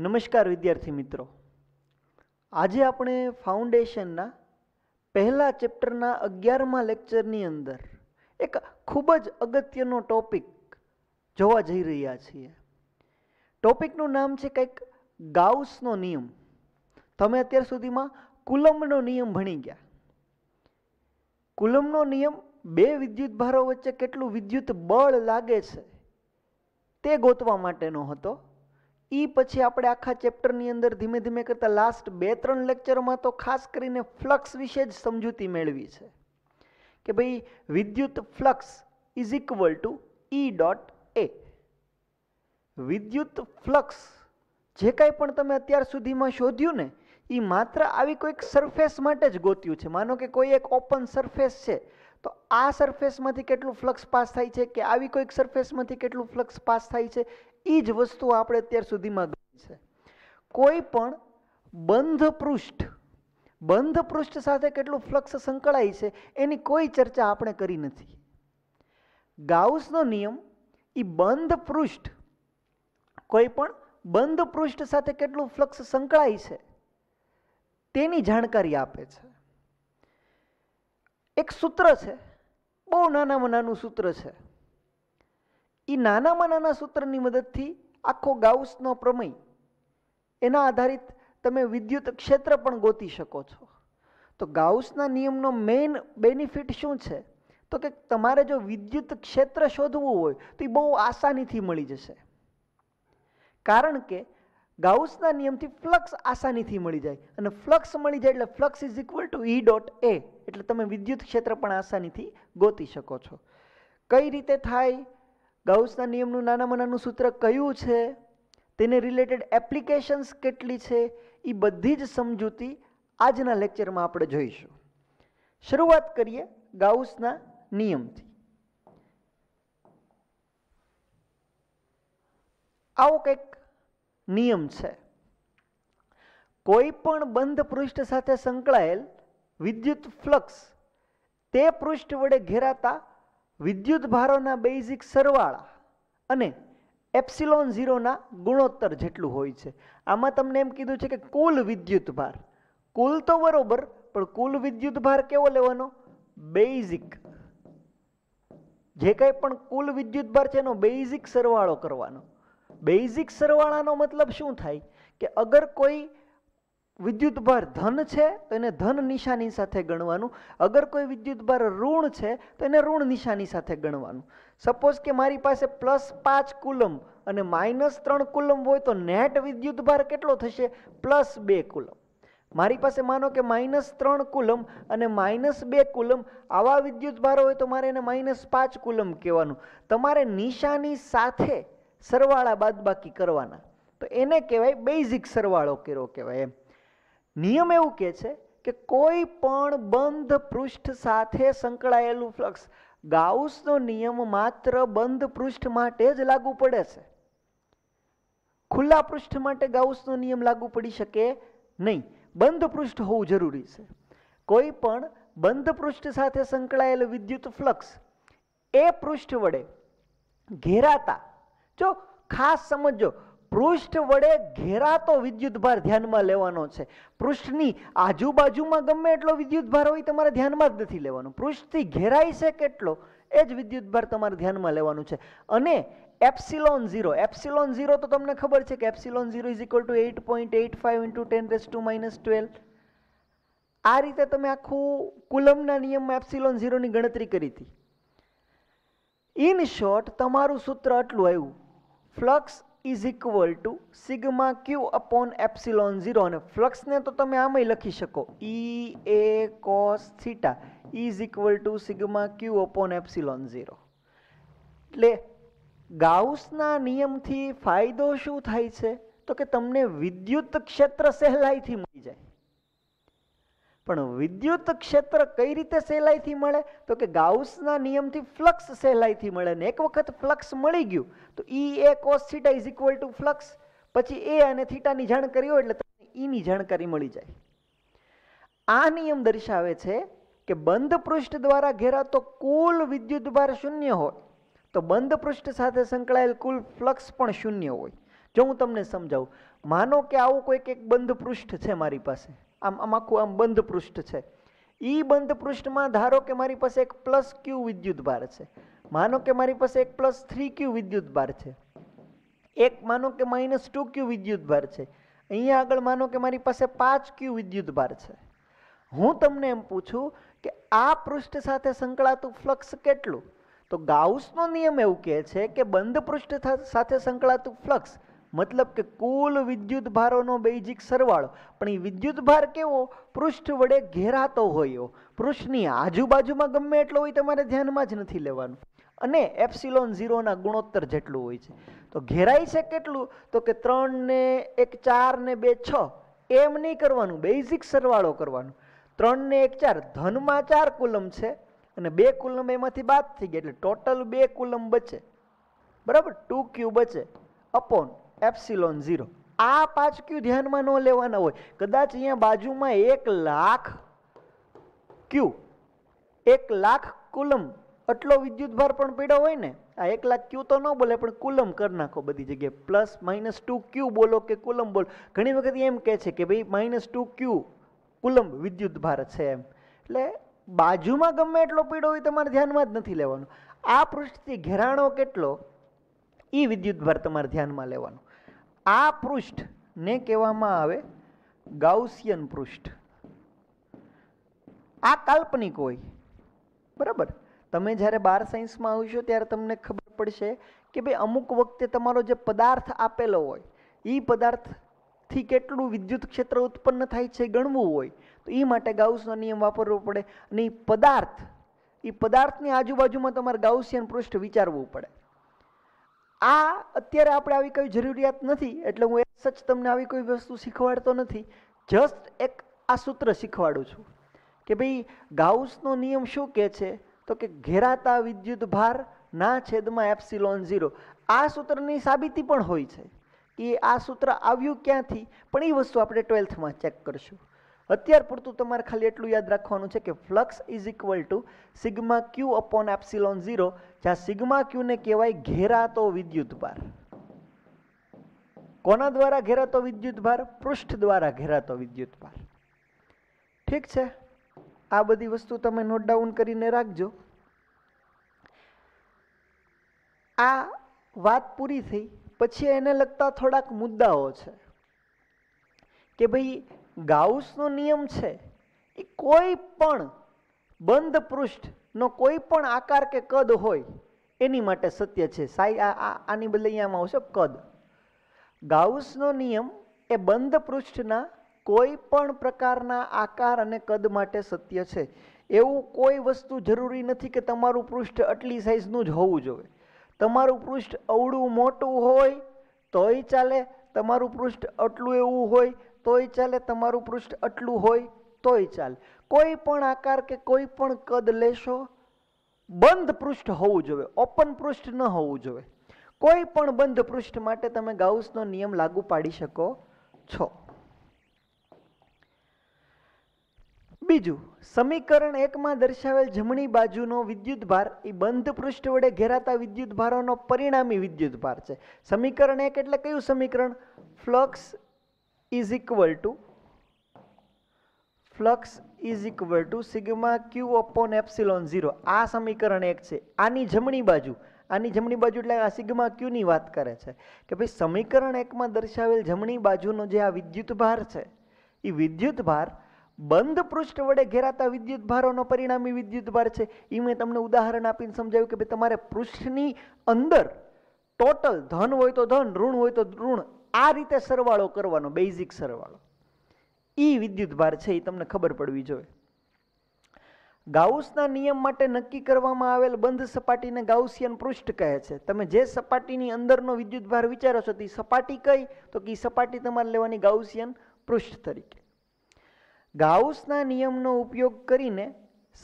નમસ્કાર વિદ્યાર્થી મિત્રો, આજે આપણે ફાઉન્ડેશનના પહેલા ચેપ્ટરના 11મા લેક્ચરની અંદર એક ખૂબ જ અગત્યનો ટોપિક જોવા જઈ રહ્યા છીએ. ટોપિકનું નામ છે કંઈક ગાઉસનો નિયમ. તમે અત્યાર સુધીમાં કુલમ્બનો નિયમ ભણી ગયા. કુલમ્બનો નિયમ બે વિદ્યુત ભારો વચ્ચે કેટલું વિદ્યુત બળ લાગે છે તે ગોતવા માટેનો હતો. પછી આપણે આખા ચેપ્ટરની અંદર ધીમે ધીમે કરતા લાસ્ટ 2-3 લેક્ચરમાં તો ખાસ કરીને ફ્લક્સ વિશે જ સમજૂતી મેળવી છે કે ભાઈ વિદ્યુત flux is equal to E dot A. વિદ્યુત ફ્લક્સ જે કાંઈ પણ તમે અત્યાર સુધીમાં શોધ્યું ને એ માત્ર આવી કોઈક સરફેસ માટે જ ગોત્યું છે. માનો કે કોઈ એક ઓપન સરફેસ છે તો આ સરફેસમાંથી કેટલું ફ્લક્સ પાસ થાય છે કે આવી કોઈક સરફેસમાંથી કેટલું ફ્લક્સ પાસ થાય છે એ જ વસ્તુ આપણે અત્યાર સુધીમાં ગઈ છે. કોઈ પણ બંધ પૃષ્ઠ સાથે કેટલું ફ્લક્સ સંકળાય છે એની કોઈ ચર્ચા આપણે કરી નથી. ગાઉસનો નિયમ એ કોઈ પણ બંધ પૃષ્ઠ સાથે કેટલું ફ્લક્સ સંકળાય છે તેની જાણકારી આપે છે. એક સૂત્ર છે, બહુ નાનામાં નાનું સૂત્ર છે. એ નાનામાં નાના સૂત્રની મદદથી આખો ગાઉસનો પ્રમેય એના આધારિત તમે વિદ્યુત ક્ષેત્ર પણ ગોતી શકો છો. તો ગાઉસના નિયમનો મેઇન બેનિફિટ શું છે તો કે તમારે જો વિદ્યુત ક્ષેત્ર શોધવું હોય તો એ બહુ આસાનીથી મળી જશે. કારણ કે ગાઉસના નિયમથી ફ્લક્સ આસાનીથી મળી જાય, અને ફ્લક્સ મળી જાય એટલે flux is equal to E dot A, એટલે તમે વિદ્યુત ક્ષેત્ર પણ આસાનીથી ગોતી શકો છો. કઈ રીતે થાય, ગાઉસના નિયમનું નાનામાં નાનું સૂત્ર કયું છે, તેને રિલેટેડ એપ્લિકેશન્સ કેટલી છે, એ બધી જ સમજૂતી આજના લેક્ચરમાં આપણે જોઈશું. શરૂઆત કરીએ ગાઉસના નિયમથી. આવો કંઈક નિયમ છે. કોઈ પણ બંધ પૃષ્ઠ સાથે સંકળાયેલ વિદ્યુત ફ્લક્સ તે પૃષ્ઠ વડે ઘેરાતા વિદ્યુત ભારોના બેઝિક સરવાળા અને એપ્સિલોન 0ના ગુણોત્તર જેટલું હોય છે. આમાં તમને એમ કીધું છે કે કુલ વિદ્યુત ભાર, કુલ તો બરોબર, પણ કુલ વિદ્યુત ભાર કેવો લેવાનો? બેઝિક. જે કંઈ પણ કુલ વિદ્યુત ભાર છે એનો બેઝિક સરવાળો કરવાનો. બેઝિક સરવાળાનો મતલબ શું થાય કે અગર કોઈ વિદ્યુત ભાર ધન છે તો એને ધન નિશાની સાથે ગણવાનું, અગર કોઈ વિદ્યુત ભાર ઋણ છે તો એને ઋણ નિશાની સાથે ગણવાનું. સપોઝ કે મારી પાસે +5 કુલમ અને -3 કુલમ હોય તો નેટ વિદ્યુત ભાર કેટલો થશે? +2 કુલમ. મારી પાસે માનો કે -3 કુલમ અને -2 કુલમ આવા વિદ્યુત ભાર હોય તો મારે એને -5 કુલમ કહેવાનું. તમારે નિશાની સાથે સરવાળા બાદબાકી કરવાના, તો એને કહેવાય બેઝિક સરવાળો કર્યો કહેવાય. એમ નિયમ એવું કહે છે કે કોઈ પણ બંધ પૃષ્ઠ સાથે સંકળાયેલું ફ્લક્સ, ગાઉસનો નિયમ માત્ર બંધ પૃષ્ઠ માટે જ લાગુ પડે છે. ખુલ્લા પૃષ્ઠ માટે ગાઉસનો નિયમ લાગુ પડી શકે નહીં, બંધ પૃષ્ઠ હોવું જરૂરી છે. કોઈ પણ બંધ પૃષ્ઠ સાથે સંકળાયેલ વિદ્યુત ફ્લક્સ એ પૃષ્ઠ વડે ઘેરાતા, જો ખાસ સમજો, પૃષ્ઠ વડે ઘેરાતો વિદ્યુત ભાર ધ્યાનમાં લેવાનો છે. પૃષ્ઠની આજુબાજુમાં ગમે એટલો વિદ્યુત ભાર હોય તમારે ધ્યાનમાં જ નથી લેવાનો. પૃષ્ઠથી ઘેરાય છે કેટલો એ જ વિદ્યુત ભાર તમારે ધ્યાનમાં લેવાનું છે. અને એપ્સિલોન 0 તો તમને ખબર છે કે એપ્સિલોન 0 ઇઝ ઇક્વલ ટુ 8.85 × 10⁻12. આ રીતે તમે આખું કુલમના નિયમમાં એપ્સિલોન 0 ની ગણતરી કરી હતી. ઇન શોર્ટ તમારું સૂત્ર આટલું આવ્યું: flux is equal to sigma Q upon epsilon 0. અને ફ્લક્સને તો તમે આમાંય લખી શકો, E A cos theta is equal to sigma Q upon epsilon 0. એટલે ગાઉસના નિયમથી ફાયદો શું થાય છે તો કે તમને વિદ્યુત ક્ષેત્ર સહેલાઈથી મળી જાય. પણ વિદ્યુત ક્ષેત્ર કઈ રીતે સહેલાઈથી મળે તો કે ગાઉસના નિયમથી ફ્લક્સ સહેલાઈથી મળે. ને એક વખત ફ્લક્સ મળી ગયું તો E A cos theta is equal to flux, પછી એ અને થીટાની જાણકારી હોય એટલે તમને ઈની જાણકારી મળી જાય. આ નિયમ દર્શાવે છે કે બંધ પૃષ્ઠ દ્વારા ઘેરાતો કુલ વિદ્યુત ભાર 0 હોય તો બંધ પૃષ્ઠ સાથે સંકળાયેલ કુલ ફ્લક્સ પણ 0 હોય. જો હું તમને સમજાવું, માનો કે આવું કોઈક એક બંધ પૃષ્ઠ છે મારી પાસે, આમ આખું આમ બંધ પૃષ્ઠ છે. એ બંધ પૃષ્ઠમાં ધારો કે મારી પાસે એક +q વિદ્યુત ભાર છે, માનો કે મારી પાસે એક +3q વિદ્યુત ભાર છે, એક માનો કે -2q વિદ્યુત ભાર છે, અહીંયા આગળ માનો કે મારી પાસે 5q વિદ્યુત ભાર છે. હું તમને એમ પૂછું કે આ પૃષ્ઠ સાથે સંકળાતું ફ્લક્સ કેટલું? તો ગાઉસનો નિયમ એવું કહે છે કે બંધ પૃષ્ઠ સાથે સંકળાતું ફ્લક્સ મતલબ કે કુલ વિદ્યુત ભારોનો બેઝિક સરવાળો. પણ એ વિદ્યુત ભાર કેવો? પૃષ્ઠ વડે ઘેરાતો હોય, પૃષ્ઠની આજુબાજુમાં ગમે એટલો હોય તમારે ધ્યાનમાં જ નથી લેવાનું, અને ε0 ના ગુણોત્તર જેટલું હોય છે. તો ઘેરાય છે કેટલું? તો કે 3 ને 1 4 ને 2 6, એમ નહીં કરવાનું, બેઝિક સરવાળો કરવાનો. 3 ને 1 4, ધનમાં 4 કુલમ છે અને 2 કુલમ એમાંથી બાદ થઈ ગયા, એટલે ટોટલ 2 કુલમ બચે, બરાબર, 2q બચે અપોન ε0. આ 5q ધ્યાનમાં ન લેવાના હોય. કદાચ અહીંયા બાજુમાં 1 લાખ q, 1 લાખ કુલમ આટલો વિદ્યુત ભાર પણ પડ્યો હોય ને, આ 1 લાખ q તો ન બોલે પણ કુલમ કરી નાખો બધી જગ્યાએ, +-2q બોલો કે કુલમ બોલો. ઘણી વખત એમ કહે છે કે ભાઈ -2q કુલમ વિદ્યુત ભાર છે એમ, એટલે બાજુમાં ગમે એટલો પડ્યો હોય તમારે ધ્યાનમાં જ નથી લેવાનું. આ પૃષ્ઠથી ઘેરાણો કેટલો એ વિદ્યુત ભાર તમારે ધ્યાનમાં લેવાનું. આ પૃષ્ઠને કહેવામાં આવે ગાઉસિયન પૃષ્ઠ. આ કાલ્પનિક હોય, બરાબર. તમે જ્યારે 12 સાયન્સમાં આવશો ત્યારે તમને ખબર પડશે કે ભાઈ અમુક વખતે તમારો જે પદાર્થ આપેલો હોય એ પદાર્થથી કેટલું વિદ્યુત ક્ષેત્ર ઉત્પન્ન થાય છે ગણવું હોય, તો એ માટે ગાઉસનો નિયમ વાપરવો પડે. અને એ પદાર્થની આજુબાજુમાં તમારે ગાઉસિયન પૃષ્ઠ વિચારવું પડે. આ અત્યારે આપણે આવી કોઈ જરૂરિયાત નથી, એટલે હું સચ તમને આવી કોઈ વસ્તુ શીખવાડતો નથી, જસ્ટ એક આ સૂત્ર શીખવાડું છું કે ભાઈ ગાઉસનો નિયમ શું કહે છે, તો કે ઘેરાતા વિદ્યુત ભાર ના છેદમાં ε0. આ સૂત્રની સાબિતી પણ હોય છે. એ આ સૂત્ર આવ્યું ક્યાંથી પણ એ વસ્તુ આપણે 12થમાં ચેક કરશું. અત્યાર પૂરતું તમારે ખાલી એટલું યાદ રાખવાનું છે કે flux is equal to σq upon ε0, જ્યાં σq ને કહેવાય ઘેરાતો વિદ્યુત ભાર. કોના દ્વારા ઘેરાતો વિદ્યુત ભાર? પૃષ્ઠ દ્વારા ઘેરાતો વિદ્યુત ભાર. ઠીક છે, આ બધી વસ્તુ તમે નોટ ડાઉન કરીને રાખજો. આ વાત પૂરી થઈ પછી એને લગતા થોડાક મુદ્દાઓ છે કે ભાઈ ગાઉસનો નિયમ છે એ કોઈ પણ બંધ પૃષ્ઠનો કોઈ પણ આકાર કે કદ હોય એની માટે સત્ય છે. આની બદલે અહીંયામાં આવશે કદ. ગાઉસનો નિયમ એ બંધ પૃષ્ઠના કોઈ પણ પ્રકારના આકાર અને કદ માટે સત્ય છે. એવું કોઈ વસ્તુ જરૂરી નથી કે તમારું પૃષ્ઠ આટલી સાઈઝનું જ હોવું જોઈએ. તમારું પૃષ્ઠ અવળું મોટું હોય તોય ચાલે, તમારું પૃષ્ઠ આટલું એવું હોય તોય ચાલે, તમારું પૃષ્ઠ આટલું હોય તોય ચાલે. કોઈ પણ આકાર કે કોઈ પણ કદ લેશો, બંધ પૃષ્ઠ હોવું જોઈએ, ઓપન પૃષ્ઠ ન હોવું જોઈએ. કોઈ પણ બંધ પૃષ્ઠ માટે તમે ગાઉસનો નિયમ લાગુ પાડી શકો છો. બીજું, સમીકરણ 1માં દર્શાવેલ જમણી બાજુનો વિદ્યુત ભાર એ બંધ પૃષ્ઠ વડે ઘેરાતા વિદ્યુત ભારોનો પરિણામી વિદ્યુત ભાર છે. સમીકરણ 1 એટલે કયું સમીકરણ? Flux is equal to σq upon ε0. આ સમીકરણ 1 છે. આની જમણી બાજુ એટલે આ σq ની વાત કરે છે કે ભાઈ સમીકરણ 1માં દર્શાવેલ જમણી બાજુનો જે આ વિદ્યુત ભાર છે એ વિદ્યુત ભાર બંધ પૃષ્ઠ વડે ઘેરાતા વિદ્યુત ભારોનો પરિણામી વિદ્યુત ભાર છે. એ મેં તમને ઉદાહરણ આપીને સમજાવ્યું કે ભાઈ તમારે પૃષ્ઠની અંદર ટોટલ ધન હોય તો ધન, ઋણ હોય તો ઋણ, આ રીતે સરવાળો કરવાનો, બેઝિક સરવાળો. એ વિદ્યુત ભાર છે એ તમને ખબર પડવી જોઈએ. ગાઉસના નિયમ માટે નક્કી કરવામાં આવેલ બંધ સપાટીને ગાઉસિયન પૃષ્ઠ કહે છે. તમે જે સપાટીની અંદરનો વિદ્યુત ભાર વિચારો છો તે સપાટી કઈ? તો કે સપાટી તમારે લેવાની ગાઉસિયન પૃષ્ઠ તરીકે. ગાઉસના નિયમનો ઉપયોગ કરીને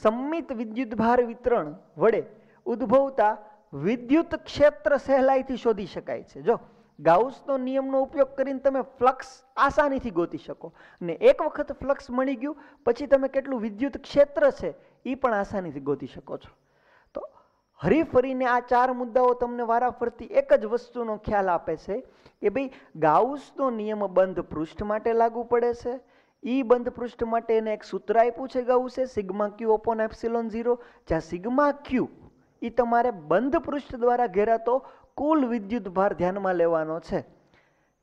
સંમિત વિદ્યુત ભાર વિતરણ વડે ઉદ્ભવતા વિદ્યુત ક્ષેત્ર સહેલાઈથી શોધી શકાય છે. જો ગાઉસનો નિયમનો ઉપયોગ કરીને તમે ફ્લક્સ આસાનીથી ગોતી શકો, અને એક વખત ફ્લક્સ મળી ગયું પછી તમે કેટલું વિદ્યુત ક્ષેત્ર છે એ પણ આસાનીથી ગોતી શકો છો. તો હરીફરીને આ 4 મુદ્દાઓ તમને વારાફરતી એક જ વસ્તુનો ખ્યાલ આપે છે કે ભાઈ ગાઉસનો નિયમ બંધ પૃષ્ઠ માટે લાગુ પડે છે. ઈ બંધ પૃષ્ઠ માટે એને એક સૂત્ર આપ્યું છે ગાઉસે, સિગ્મા ક્યુ અપોન એપ્સિલોન 0, જ્યાં સિગ્મા ક્યુ એ તમારે બંધ પૃષ્ઠ દ્વારા ઘેરાતો કુલ વિદ્યુત ભાર ધ્યાનમાં લેવાનો છે.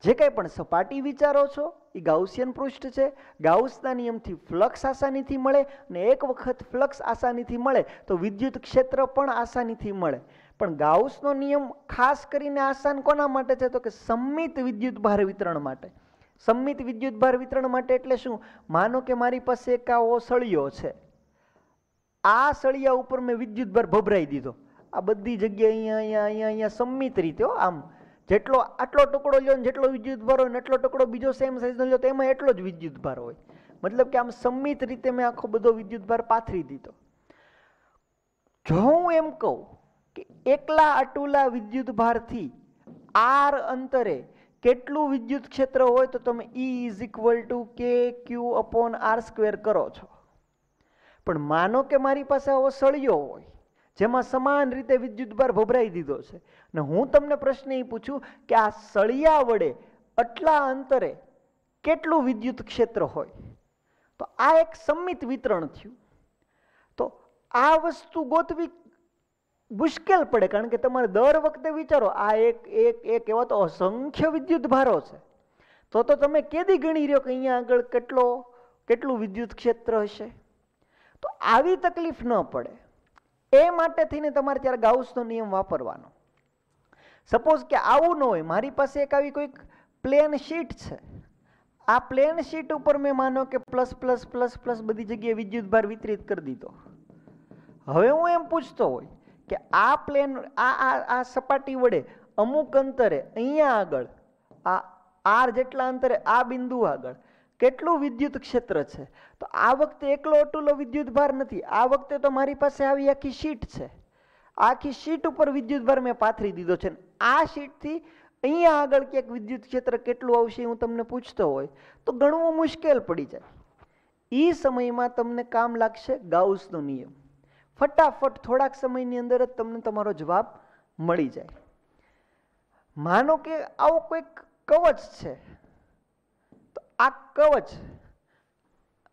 જે કંઈ પણ સપાટી વિચારો છો એ ગાઉસિયન પૃષ્ઠ છે. ગાઉસના નિયમથી ફ્લક્સ આસાનીથી મળે, અને એક વખત ફ્લક્સ આસાનીથી મળે તો વિદ્યુત ક્ષેત્ર પણ આસાનીથી મળે. પણ ગાઉસનો નિયમ ખાસ કરીને આસાન કોના માટે છે? તો કે સંમિત વિદ્યુત ભાર વિતરણ માટે. સંમિત વિદ્યુત ભાર વિતરણ માટે એટલે શું? માનો કે મારી પાસે એક આવો સળિયો છે, આ સળિયા ઉપર મેં વિદ્યુત ભાર ભભરાઈ દીધો. આ બધી જગ્યાએ અહીંયા અહીંયા અહીંયા અહીંયા સંમિત રીતે, આમ જેટલો આટલો ટુકડો લ્યો ને જેટલો વિદ્યુત ભાર હોય ને એટલો ટુકડો બીજો સેમ સાઇઝનો લ્યો તો એમાં એટલો જ વિદ્યુત ભાર હોય. મતલબ કે આમ સંમિત રીતે મેં આખો બધો વિદ્યુત ભાર પાથરી દીધો. જો હું એમ કહું કે એકલા અટુલા વિદ્યુત ભારથી આર અંતરે કેટલું વિદ્યુત ક્ષેત્ર હોય તો તમે E = KQ અપોન R² કરો છો. પણ માનો કે મારી પાસે આવો સળિયો હોય જેમાં સમાન રીતે વિદ્યુત ભાર ભભરાઈ દીધો છે, અને હું તમને પ્રશ્ન એ પૂછું કે આ સળિયા વડે આટલા અંતરે કેટલું વિદ્યુત ક્ષેત્ર હોય, તો આ એક સંમિત વિતરણ થયું. તો આ વસ્તુ ગોતવી મુશ્કેલ પડે, કારણ કે તમારે દર વખતે વિચારો આ એક એક એક એવા તો અસંખ્ય વિદ્યુત ભારો છે, તો તમે કેદી ગણી રહ્યો કે અહીંયા આગળ કેટલું વિદ્યુત ક્ષેત્ર હશે. તો આવી તકલીફ ન પડે એ માટે થઈને તમારે ત્યારે ગાઉસનો નિયમ વાપરવાનો. સપોઝ કે આવું ન હોય, મારી પાસે એક આવી કોઈક પ્લેન શીટ છે, આ પ્લેન શીટ ઉપર મેં માનો કે પ્લસ પ્લસ પ્લસ પ્લસ બધી જગ્યાએ વિદ્યુત ભાર વિતરિત કરી દીધો. હવે હું એમ પૂછતો હોય કે આ પ્લેન આ સપાટી વડે અમુક અંતરે અહીંયા આગળ આ આર જેટલા અંતરે આ બિંદુ આગળ કેટલું વિદ્યુત ક્ષેત્ર છે, તો આ વખતે એકલો અટુલો વિદ્યુત ભાર નથી. આ વખતે તો મારી પાસે આવી આખી શીટ છે, આખી શીટ ઉપર વિદ્યુત ભાર મેં પાથરી દીધો છે. આ શીટથી અહીંયા આગળ ક્યાંક વિદ્યુત ક્ષેત્ર કેટલું આવશે હું તમને પૂછતો હોય તો ગણવું મુશ્કેલ પડી જાય. એ સમયમાં તમને કામ લાગશે ગાઉસનો નિયમ. ફટાફટ થોડાક સમયની અંદર જ તમને તમારો જવાબ મળી જાય. માનો કે આવો કોઈક કવચ છે, તો આ કવચ,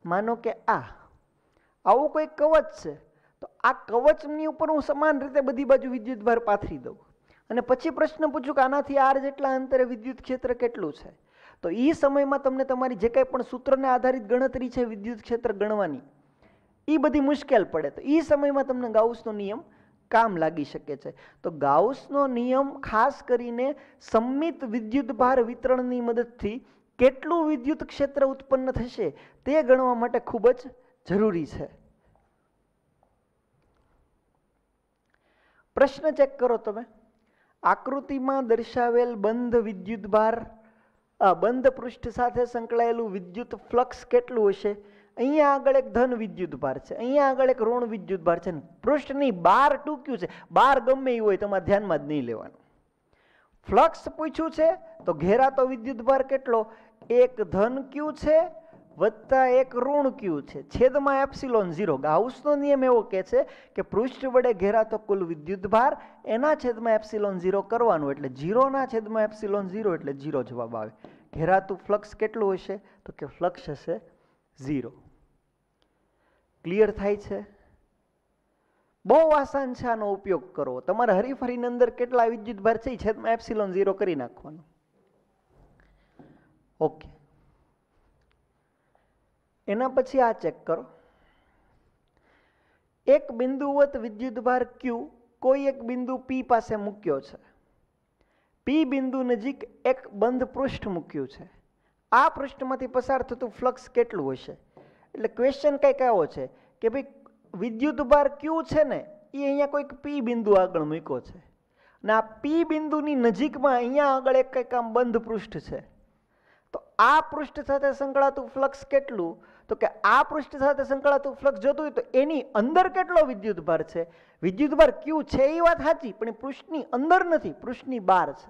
માનો કે આવું કોઈ કવચ છે, તો આ કવચની ઉપર હું સમાન રીતે બધી બાજુ વિદ્યુત ભાર પાથરી દઉં અને પછી પ્રશ્ન પૂછું કે આનાથી આર જેટલા અંતરે વિદ્યુત ક્ષેત્ર કેટલું છે, તો એ સમયમાં તમને તમારી જે કંઈ પણ સૂત્રને આધારિત ગણતરી છે વિદ્યુત ક્ષેત્ર ગણવાની, એ બધી મુશ્કેલ પડે. તો એ સમયમાં તમને ગાઉસનો નિયમ કામ લાગી શકે છે. તો ગાઉસનો નિયમ ખાસ કરીને સંમિત વિદ્યુત ભાર વિતરણની મદદથી કેટલું વિદ્યુત ક્ષેત્ર ઉત્પન્ન થશે તે ગણવા માટે ખૂબ જ જરૂરી છે. પ્રશ્ન ચેક કરો તમે. આકૃતિમાં દર્શાવેલ બંધ વિદ્યુત ભાર બંધ પૃષ્ઠ સાથે સંકળાયેલું વિદ્યુત ફ્લક્સ કેટલું હશે? અહીંયા આગળ એક ધન વિદ્યુત ભાર છે, અહીંયા આગળ એક ઋણ વિદ્યુત ભાર છે. પૃષ્ઠની બહાર ટૂંક્યું છે, બહાર ગમે એ હોય તમારે ધ્યાનમાં જ નહીં લેવાનું. ફ્લક્સ પૂછ્યું છે તો ઘેરાતો વિદ્યુત ભાર કેટલો? એક ધન ક્યુ છે વત્તા એક ઋણ ક્યુ છે, છેદમાં એપ્સિલોન 0. ગાઉસનો નિયમ એવો કહે છે કે પૃષ્ઠ વડે ઘેરાતો કુલ વિદ્યુત ભાર એના છેદમાં એપ્સિલોન 0 કરવાનું, એટલે 0 ના છેદમાં એપ્સિલોન 0 એટલે 0 જવાબ આવે. ઘેરાતું ફ્લક્સ કેટલું હશે? તો કે ફ્લક્સ હશે 0. ક્લિયર થાય છે? બહુ આસાન છે આનો ઉપયોગ કરવો. તમારે હરીફરીની અંદર કેટલા વિદ્યુત ભાર છે છેદમાં એપ્સિલોન 0 કરી નાખવાનું. ઓકે, એના પછી આ ચેક કરો. એક બિંદુવત વિદ્યુત ભાર Q કોઈ એક બિંદુ P પાસે મૂક્યો છે. P બિંદુ નજીક એક બંધ પૃષ્ઠ મૂક્યું છે. આ પૃષ્ઠમાંથી પસાર થતું ફ્લક્સ કેટલું હશે? એટલે ક્વેશ્ચન કંઈક આવો છે કે ભાઈ વિદ્યુત ભાર Q છે ને એ અહીંયા કોઈક P બિંદુ આગળ મૂક્યો છે, અને આ P બિંદુની નજીકમાં અહીંયા આગળ એક કંઈક આમ બંધ પૃષ્ઠ છે. તો આ પૃષ્ઠ સાથે સંકળાતું ફ્લક્સ કેટલું? તો કે આ પૃષ્ઠ સાથે સંકળાતું ફ્લક્સ જોતું હોય તો એની અંદર કેટલો વિદ્યુત ભાર છે? વિદ્યુત ભાર Q છે એ વાત સાચી, પણ એ પૃષ્ઠની અંદર નથી, પૃષ્ઠની બહાર છે.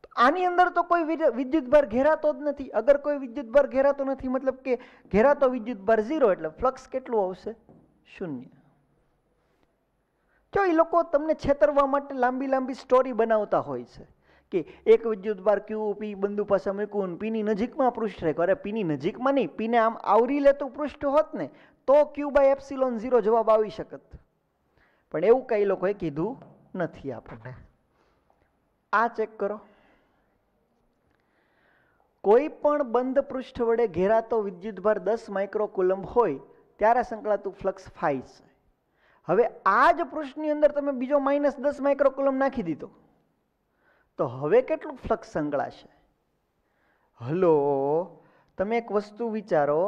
તો આની અંદર તો કોઈ વિદ્યુત ભાર ઘેરાતો જ નથી. અગર કોઈ વિદ્યુત ભાર ઘેરાતો નથી મતલબ કે ઘેરાતો વિદ્યુત ભાર 0, એટલે ફ્લક્સ કેટલું આવશે? 0. જો એ લોકો તમને છેતરવા માટે લાંબી લાંબી સ્ટોરી બનાવતા હોય છે કે એક વિદ્યુતભાર ક્યુ પી બિંદુ પાસે મૂકવું, પીની નજીકમાં પૃષ્ઠ રાખ્યું. અરે પીની નજીકમાં નહીં, પીને આમ આવરી લેતું પૃષ્ઠ હોત ને તો Q/ε0 જવાબ આવી શકત, પણ એવું કઈ લોકોએ કીધું નથી આપણને. આ ચેક કરો. કોઈ પણ બંધ પૃષ્ઠ વડે ઘેરાતો વિદ્યુતભાર 10 માઇક્રોકુલમ હોય ત્યારે સંકળાતું ફ્લક્સ ફાઈ છે. હવે આ જ પૃષ્ઠની અંદર તમે બીજો -10 માઇક્રોકુલમ નાખી દીધો તો હવે કેટલું ફ્લક્સ સંકળાશે? હલો, તમે એક વસ્તુ વિચારો,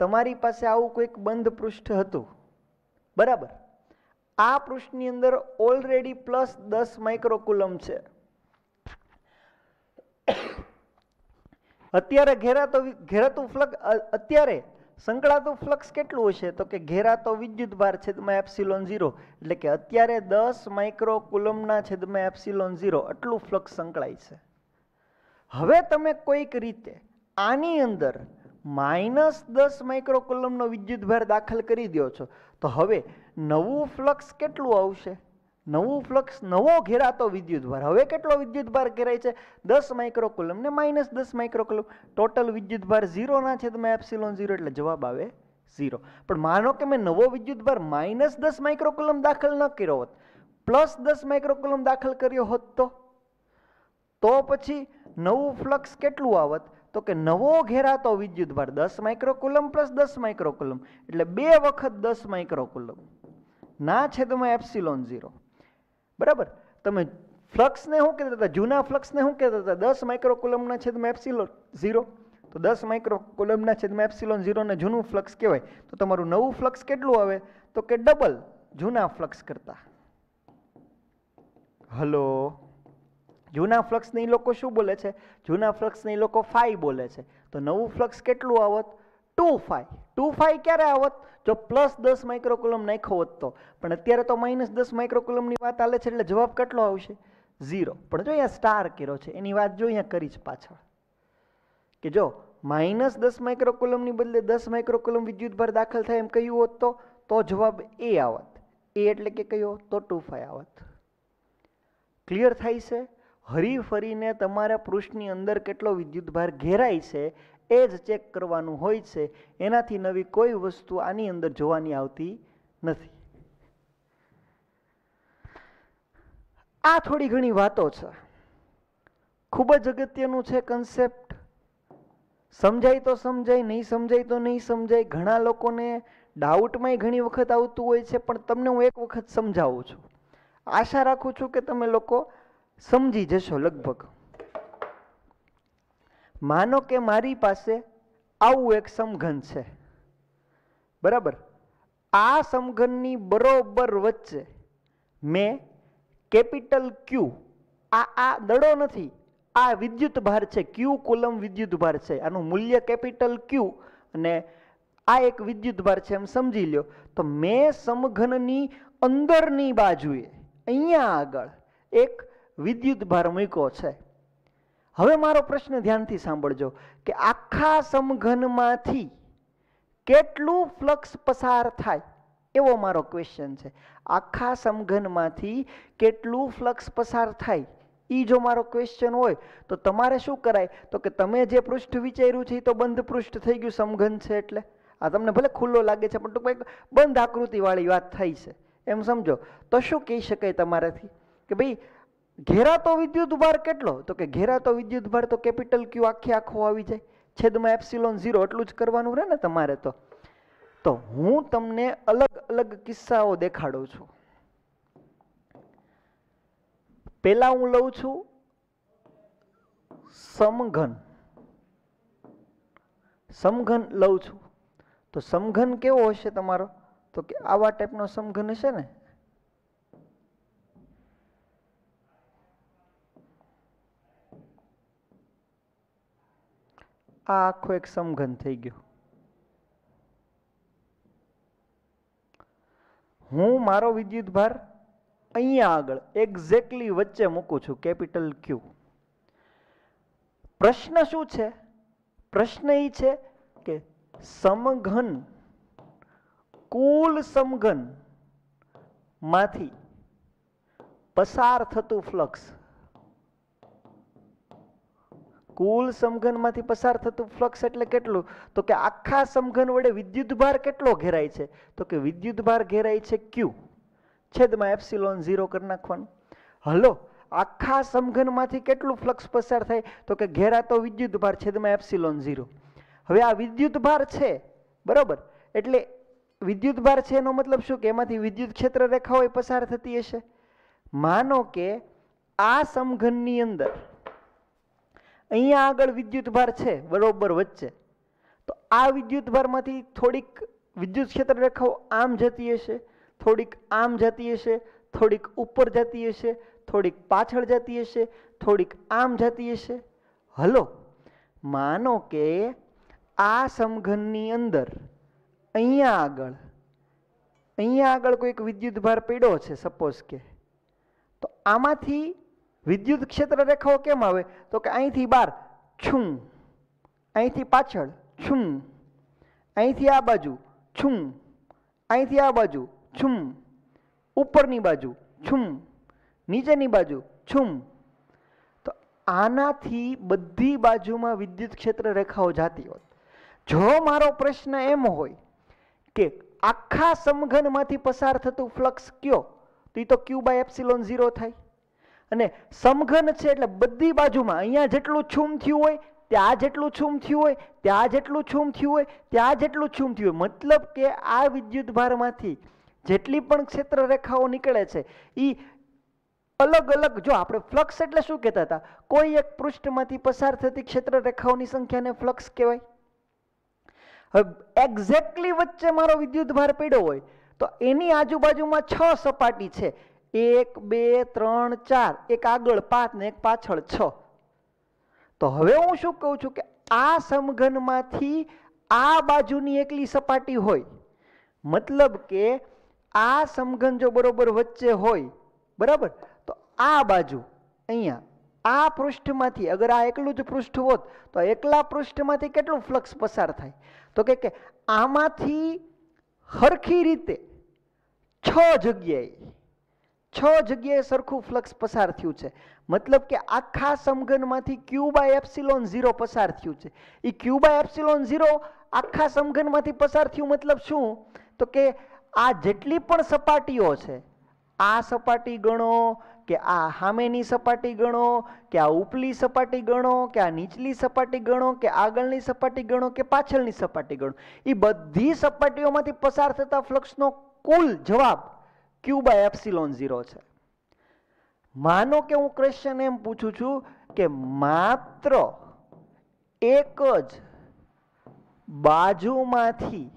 તમારી પાસે આવું કોઈક બંધ પૃષ્ઠ હતું, બરાબર? આ પૃષ્ઠની અંદર ઓલરેડી +10 માઇક્રોકુલમ છે. અત્યારે ઘેરાતું ફ્લક્સ, અત્યારે સંકળાતું ફ્લક્સ કેટલું હશે? તો કે ઘેરાતો વિદ્યુતભાર /ε0, એટલે કે અત્યારે 10 માઇક્રોકુલમના /ε0 આટલું ફ્લક્સ સંકળાય છે. હવે તમે કોઈક રીતે આની અંદર -10 માઇક્રોકુલમનો વિદ્યુતભાર દાખલ કરી દો છો તો હવે નવું ફ્લક્સ કેટલું આવશે? નવું ફ્લક્સ, નવો ઘેરાતો વિદ્યુતભાર. હવે કેટલો વિદ્યુતભાર ઘેરાય છે? 10 માઇક્રોકુલમ ને -10 માઇક્રોકુલમ, ટોટલ વિદ્યુતભાર 0 /ε0, એટલે જવાબ આવે 0. પણ માનો કે મેં નવો વિદ્યુતભાર -10 માઇક્રોકુલમ દાખલ ન કર્યો હોત, +10 માઇક્રોકુલમ દાખલ કર્યો હોત તો પછી નવું ફ્લક્સ કેટલું આવત? તો કે નવો ઘેરાતો વિદ્યુતભાર 10 માઇક્રોકુલમ + 10 માઇક્રોકુલમ, એટલે 2 વખત 10 માઇક્રોકુલમ ના /ε0. બરાબર? તમે ફ્લક્સને શું કહેતા હતા? જૂના ફ્લક્સને શું કહેતા હતા? 10 માઇક્રોકુલમના /ε0. તો 10 માઇક્રોકુલમના /ε0 ને જૂનું ફ્લક્સ કહેવાય. તો તમારું નવું ફ્લક્સ કેટલું આવે? તો કે ડબલ જૂના ફ્લક્સ કરતા. હલો, જૂના ફ્લક્સને એ લોકો શું બોલે છે? જૂના ફ્લક્સને એ લોકો ફાઈ બોલે છે. તો નવું ફ્લક્સ કેટલું આવત? 2φ. 2φ ક્યારે આવત? જો +10 માઇક્રોકુલમ નાખ્યો હોત તો. પણ અત્યારે તો -10 માઇક્રોકુલમની વાત હાલે છે, એટલે જવાબ કેટલો આવશે? 0. પણ જો અહીંયા સ્ટાર કર્યો છે, એની વાત જો અહીંયા કરી છે પાછળ, કે જો -10 માઇક્રોકુલમની બદલે 10 માઇક્રોકુલમ વિદ્યુતભાર દાખલ થાય એમ કહ્યું હોત તો જવાબ એ આવત. એ એટલે કે કયો? તો 2φ આવત. ક્લિયર થાય છે? હરી ફરીને તમારા પૃષ્ઠની અંદર કેટલો વિદ્યુતભાર ઘેરાય છે એ જ ચેક કરવાનું હોય છે. એનાથી નવી કોઈ વસ્તુ આની અંદર જોવાની આવતી નથી. આ થોડી ઘણી વાતો છે, ખૂબ જ અગત્યનું છે કન્સેપ્ટ. સમજાય તો સમજાય, નહીં સમજાય તો નહીં સમજાય. ઘણા લોકોને ડાઉટમાંય ઘણી વખત આવતું હોય છે, પણ તમને હું એક વખત સમજાવું છું. આશા રાખું છું કે તમે લોકો સમજી જશો લગભગ. માનો કે મારી પાસે આવું એક સમઘન છે, બરાબર? આ સમઘનની બરોબર વચ્ચે મેં કેપિટલ Q, આ દડો નથી, આ વિદ્યુતભાર છે, Q કુલમ વિદ્યુતભાર છે. આનું મૂલ્ય કેપિટલ Q અને આ એક વિદ્યુતભાર છે એમ સમજી લ્યો. તો મેં સમઘનની અંદરની બાજુએ અહીંયા આગળ એક વિદ્યુતભાર મૂક્યો છે. હવે મારો પ્રશ્ન ધ્યાનથી સાંભળજો કે આખા સમઘનમાંથી કેટલું ફ્લક્સ પસાર થાય એવો મારો ક્વેશ્ચન છે. આખા સમઘનમાંથી કેટલું ફ્લક્સ પસાર થાય એ જો મારો ક્વેશ્ચન હોય તો તમારે શું કરાય? તો કે તમે જે પૃષ્ઠ વિચાર્યું છે એ તો બંધ પૃષ્ઠ થઈ ગયું, સમઘન છે એટલે. આ તમને ભલે ખુલ્લો લાગે છે પણ ટૂંકમાં બંધ આકૃતિવાળી વાત થઈ છે એમ સમજો. તો શું કહી શકાય તમારાથી કે ભાઈ ઘેરાતો વિદ્યુતભાર કેટલો? તો કે ઘેરાતો વિદ્યુતભાર તો કેપિટલ Q આખો આવી જાય, /ε0 એટલું જ કરવાનું રહે ને તમારે. તો હું તમને અલગ અલગ કિસ્સાઓ દેખાડું છું. પહેલા હું લઉં છું સમઘન લઉં છું. તો સમઘન કેવો હશે તમારો? તો કે આવા ટાઈપનો સમઘન હશે ને. આ આખો એક સમઘન થઈ ગયો. હું મારો વિદ્યુતભાર અહીંયા આગળ એક્ઝેક્ટલી વચ્ચે મૂકું છું, કેપિટલ Q. પ્રશ્ન શું છે? પ્રશ્ન એ છે કે સમઘન, કુલ સમઘન માંથી પસાર થતું ફ્લક્સ કુલ સમઘનમાંથી પસાર થતું ફ્લક્સ એટલે કેટલું? તો કે આખા સમઘન વડે વિદ્યુતભાર કેટલો ઘેરાય છે? તો કે વિદ્યુતભાર ઘેરાય છે Q છેદમાં એપ્સિલોન 0 કરી નાખવાનું. હલો, આખા સમઘનમાંથી કેટલું ફ્લક્સ પસાર થાય? તો કે ઘેરાતો વિદ્યુતભાર છેદમાં એપ્સિલોન 0. હવે આ વિદ્યુતભાર છે, બરોબર, એટલે વિદ્યુતભાર છે એનો મતલબ શું? કે એમાંથી વિદ્યુત ક્ષેત્ર રેખાઓ પસાર થતી હશે. માનો કે આ સમઘનની અંદર અહીંયા આગળ વિદ્યુતભાર છે, બરોબર, વચ્ચે, તો આ વિદ્યુતભારમાંથી થોડીક વિદ્યુત ક્ષેત્ર રેખાઓ આમ જતી હશે, થોડીક આમ જતી હશે, થોડીક ઉપર જતી હશે, થોડીક પાછળ જતી હશે, થોડીક આમ જતી હશે. હલો, માનો કે આ સમઘનની અંદર અહીંયા આગળ કોઈક વિદ્યુતભાર પડ્યો છે, સપોઝ કે, તો આમાંથી વિદ્યુત ક્ષેત્ર રેખાઓ કેમ આવે? તો કે અહીંથી બહાર છું, અહીંથી પાછળ છું, અહીંથી આ બાજુ છું, અહીંથી આ બાજુ છું, ઉપરની બાજુ છું, નીચેની બાજુ છું. તો આનાથી બધી બાજુમાં વિદ્યુત ક્ષેત્ર રેખાઓ જાતી હોત. જો મારો પ્રશ્ન એમ હોય કે આખા સમઘનમાંથી પસાર થતું ફ્લક્સ કયો, તો એ તો Q/ε0 થાય. અને સમઘન છે એટલે બધી બાજુમાં અહીંયા જેટલું છૂમ થયું હોય, ત્યાં જેટલું છૂમ થયું હોય, ત્યાં જેટલું છૂમ થયું હોય, ત્યાં જેટલું છૂમ થયું હોય. મતલબ કે આ વિદ્યુતભારમાંથી જેટલી પણ ક્ષેત્ર રેખાઓ નીકળે છે એ અલગ અલગ, જો આપણે ફ્લક્સ એટલે શું કહેતા હતા? કોઈ એક પૃષ્ઠમાંથી પસાર થતી ક્ષેત્ર રેખાઓની સંખ્યાને ફ્લક્સ કહેવાય. હવે એક્ઝેક્ટલી વચ્ચે મારો વિદ્યુતભાર પડ્યો હોય તો એની આજુબાજુમાં 6 સપાટી છે, 1 2 3 4, એક આગળ 5 ને એક પાછળ 6. તો હવે હું શું કહું છું કે આ સમઘનમાંથી આ બાજુની એકલી સપાટી હોય, મતલબ કે આ સમઘન જો બરોબર વચ્ચે હોય, બરાબર, તો આ બાજુ અહીંયા આ પૃષ્ઠમાંથી અગર આ એકલું જ પૃષ્ઠ હોત તો એકલા પૃષ્ઠમાંથી કેટલું ફ્લક્સ પસાર થાય? તો કે આમાંથી સરખી રીતે 6 જગ્યાએ સરખું ફ્લક્સ પસાર થયું છે. મતલબ કે આખા સમઘનમાંથી Q/ε0 પસાર થયું છે. એ Q/ε0 આખા સમઘનમાંથી પસાર થયું મતલબ શું? તો કે આ જેટલી પણ સપાટીઓ છે, આ સપાટી ગણો કે આ સામેની સપાટી ગણો કે આ ઉપલી સપાટી ગણો કે આ નીચલી સપાટી ગણો કે આગળની સપાટી ગણો કે પાછળની સપાટી ગણો, એ બધી સપાટીઓમાંથી પસાર થતા ફ્લક્સનો કુલ જવાબ Q/ε0 છે. માનો કે હું ક્વેશ્ચન એમ પૂછું છું કે માત્ર એક જ બાજુમાંથી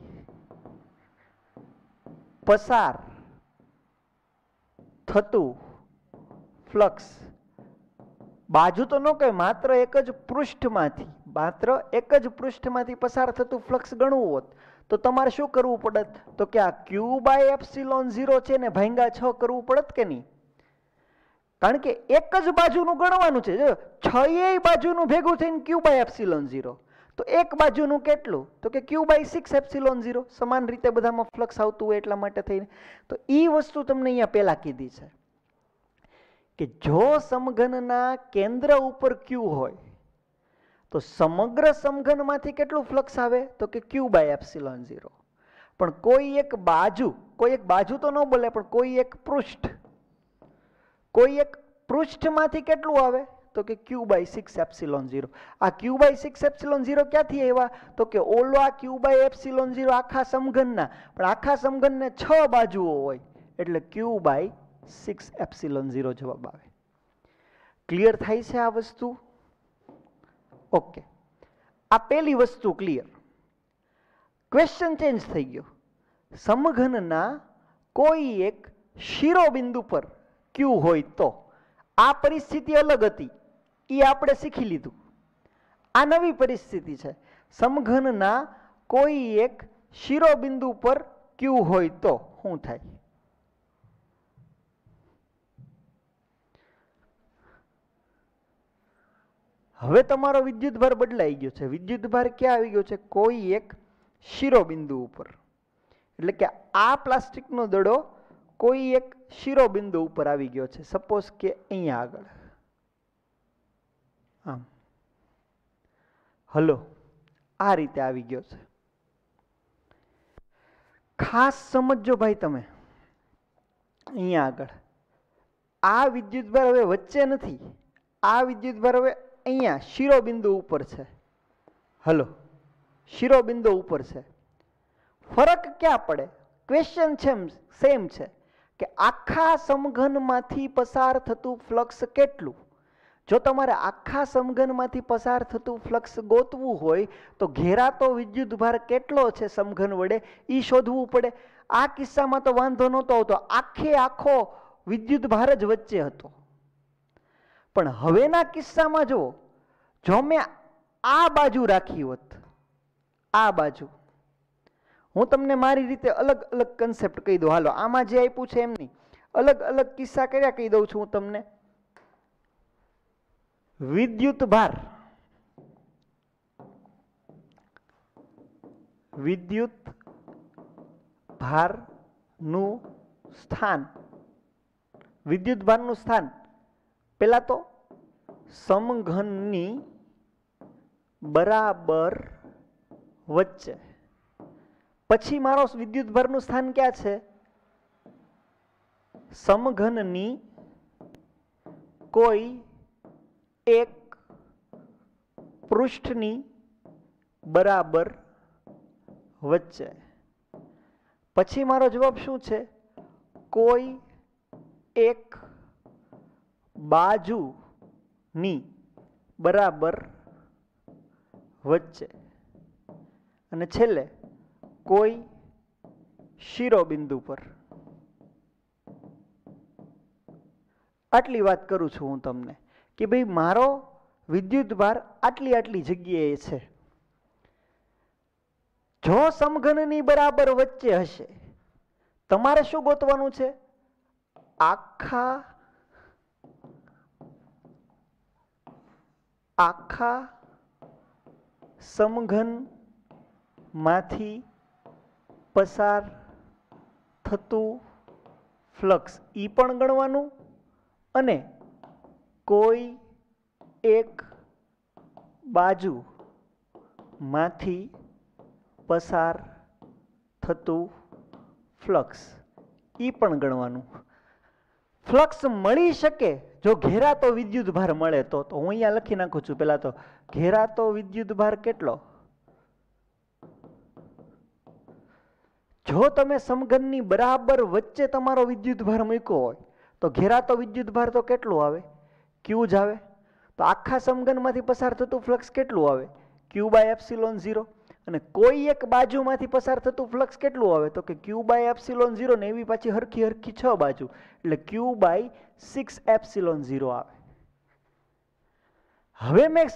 પસાર થતું ફ્લક્સ, બાજુ તો ન કહે, માત્ર એક જ પૃષ્ઠમાંથી પસાર થતું ફ્લક્સ ગણવું હોત તો તમારે શું કરવું પડત? તો કે આ Q/ε0 છે ને ભાંગા 6 કરવું પડત કે નહીં? કારણ કે એક જ બાજુનું ગણવાનું છે. જો 6 બાજુનું ભેગું થઈને Q/ε0, તો એક બાજુનું કેટલું? તો કે Q/6ε0. સમાન રીતે બધામાં ફ્લક્સ આવતું હોય એટલા માટે થઈને. તો એ વસ્તુ તમને અહીંયા પહેલા કીધી છે કે જો સમઘનના કેન્દ્ર ઉપર Q હોય તો સમગ્ર સમઘનમાંથી કેટલું ફ્લક્સ આવે? તો કે Q/ε0. પણ કોઈ એક બાજુ તો ન બોલે, પણ કોઈ એક પૃષ્ઠમાંથી કેટલું આવે? તો કે Q/6ε0. આ Q/6ε0 ક્યાંથી આવ્યા? તો કે ઓલો આ Q/ε0 આખા સમઘનના, પણ આખા સમઘનને 6 બાજુઓ હોય એટલે Q/6ε0 જવાબ આવે. ક્લિયર થાય છે આ વસ્તુ? ઓકે, આ પહેલી વસ્તુ ક્લિયર. ક્વેશ્ચન ચેન્જ થઈ ગયો. સમઘનના કોઈ એક શિરોબિંદુ પર Q હોય તો આ પરિસ્થિતિ અલગ હતી, એ આપણે શીખી લીધું. આ નવી પરિસ્થિતિ છે. સમઘનના કોઈ એક શિરોબિંદુ પર Q હોય તો શું થાય? હવે તમારો વિદ્યુતભાર બદલાઈ ગયો છે. વિદ્યુતભાર ક્યાં આવી ગયો છે? કોઈ એક શિરોબિંદુ ઉપર. એટલે કે આ પ્લાસ્ટિકનો દડો કોઈ એક શિરોબિંદુ ઉપર આવી ગયો છે. સપોઝ કે અહીંયા આગળ આમ. હલો, આ રીતે આવી ગયો છે. ખાસ સમજજો ભાઈ તમે, અહીંયા આગળ આ વિદ્યુતભાર હવે વચ્ચે નથી, આ વિદ્યુતભાર હવે અહીંયા શિરોબિંદુ ઉપર છે. હલો, શિરોબિંદુ ઉપર છે. ફરક ક્યાં પડે? ક્વેશ્ચન છે સેમ છે કે આખા સમઘનમાંથી પસાર થતું ફ્લક્સ કેટલું. જો તમારે આખા સમઘનમાંથી પસાર થતું ફ્લક્સ ગોતવું હોય તો ઘેરાતો વિદ્યુતભાર કેટલો છે સમઘન વડે એ શોધવું પડે. આ કિસ્સામાં તો વાંધો નહોતો આવતો, આખો વિદ્યુતભાર જ વચ્ચે હતો. પણ હવેના કિસ્સામાં જો મેં આ બાજુ રાખી હોત, આ બાજુ, હું તમને મારી રીતે અલગ અલગ કન્સેપ્ટ કહી દઉં. હાલો, આમાં જે આપ્યું છે એમ નહીં, અલગ અલગ કિસ્સા કર્યા કહી દઉં છું હું તમને. વિદ્યુતભાર, વિદ્યુતભારનું સ્થાન, વિદ્યુતભારનું સ્થાન પેલા તો સમઘનની બરાબર વચ્ચે. પછી મારો વિદ્યુતભારનું સ્થાન ક્યાં છે? સમઘનની કોઈ એક પૃષ્ઠની બરાબર વચ્ચે. પછી મારો જવાબ શું છે? કોઈ એક બાજુની બરાબર વચ્ચે. અને છેલ્લે કોઈ શિરોબિંદુ પર. આટલી વાત કરું છું હું તમને કે ભાઈ મારો વિદ્યુતભાર આટલી જગ્યાએ છે. જો સમઘનની બરાબર વચ્ચે હશે, તમારે શું ગોતવાનું છે? આખા સમઘનમાંથી પસાર થતું ફ્લક્સ ઈ પણ ગણવાનું, અને કોઈ એક બાજુમાંથી પસાર થતું ફ્લક્સ ઈ પણ ગણવાનું. ફ્લક્સ મળી શકે જો ઘેરાતો વિદ્યુતભાર મળે તો હું અહીંયા લખી નાખું છું. પેલા તો ઘેરાતો વિદ્યુતભાર કેટલો? જો તમે સમઘનની બરાબર વચ્ચે તમારો વિદ્યુતભાર મૂક્યો હોય તો ઘેરાતો વિદ્યુતભાર તો કેટલું આવે? ક્યુ જ આવે. તો આખા સમઘનમાંથી પસાર થતું ફ્લક્સ કેટલું આવે? ક્યુ બાય એપ્સિલોન 0. અને કોઈ એક બાજુમાંથી પસાર થતું ફ્લક્સ કેટલું આવે? તો કે ક્યુ બાય એપ્સિલોન 0 ને એવી પાછી હરખી 6 બાજુ એટલે ક્યુ બાય 6 એપ્સિલોન 0 આવે. હવે મેં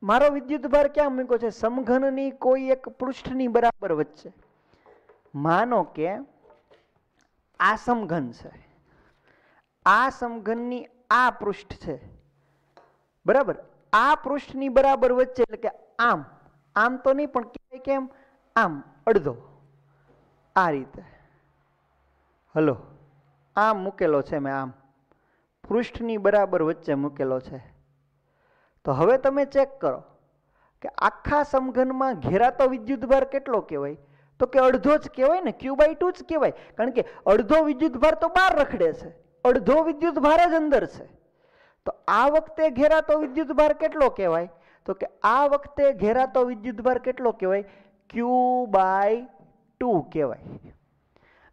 મારો વિદ્યુતભાર ક્યાં મૂક્યો છે? સમઘનની કોઈ એક પૃષ્ઠની બરાબર વચ્ચે. માનો કે આ સમઘન છે, આ સમઘનની આ પૃષ્ઠ છે, બરાબર. આ પૃષ્ઠની બરાબર વચ્ચે એટલે કે આમ તો નહીં પણ કેમ આમ અડધો, આ રીતે. હલો, આમ મૂકેલો છે મેં, આમ પૃષ્ઠની બરાબર વચ્ચે મૂકેલો છે. તો હવે તમે ચેક કરો કે આખા સમઘનમાં ઘેરાતો વિદ્યુતભાર કેટલો કહેવાય? તો કે અડધો જ કહેવાય ને, Q/2 જ કહેવાય. કારણ કે અડધો વિદ્યુતભાર તો બહાર રખડે છે, અડધો વિદ્યુતભાર જ અંદર છે. તો આ વખતે ઘેરાતો વિદ્યુતભાર કેટલો કહેવાય? તો કે આ વખતે ઘેરાતો વિદ્યુતભાર કેટલો કહેવાય? Q/2 કહેવાય.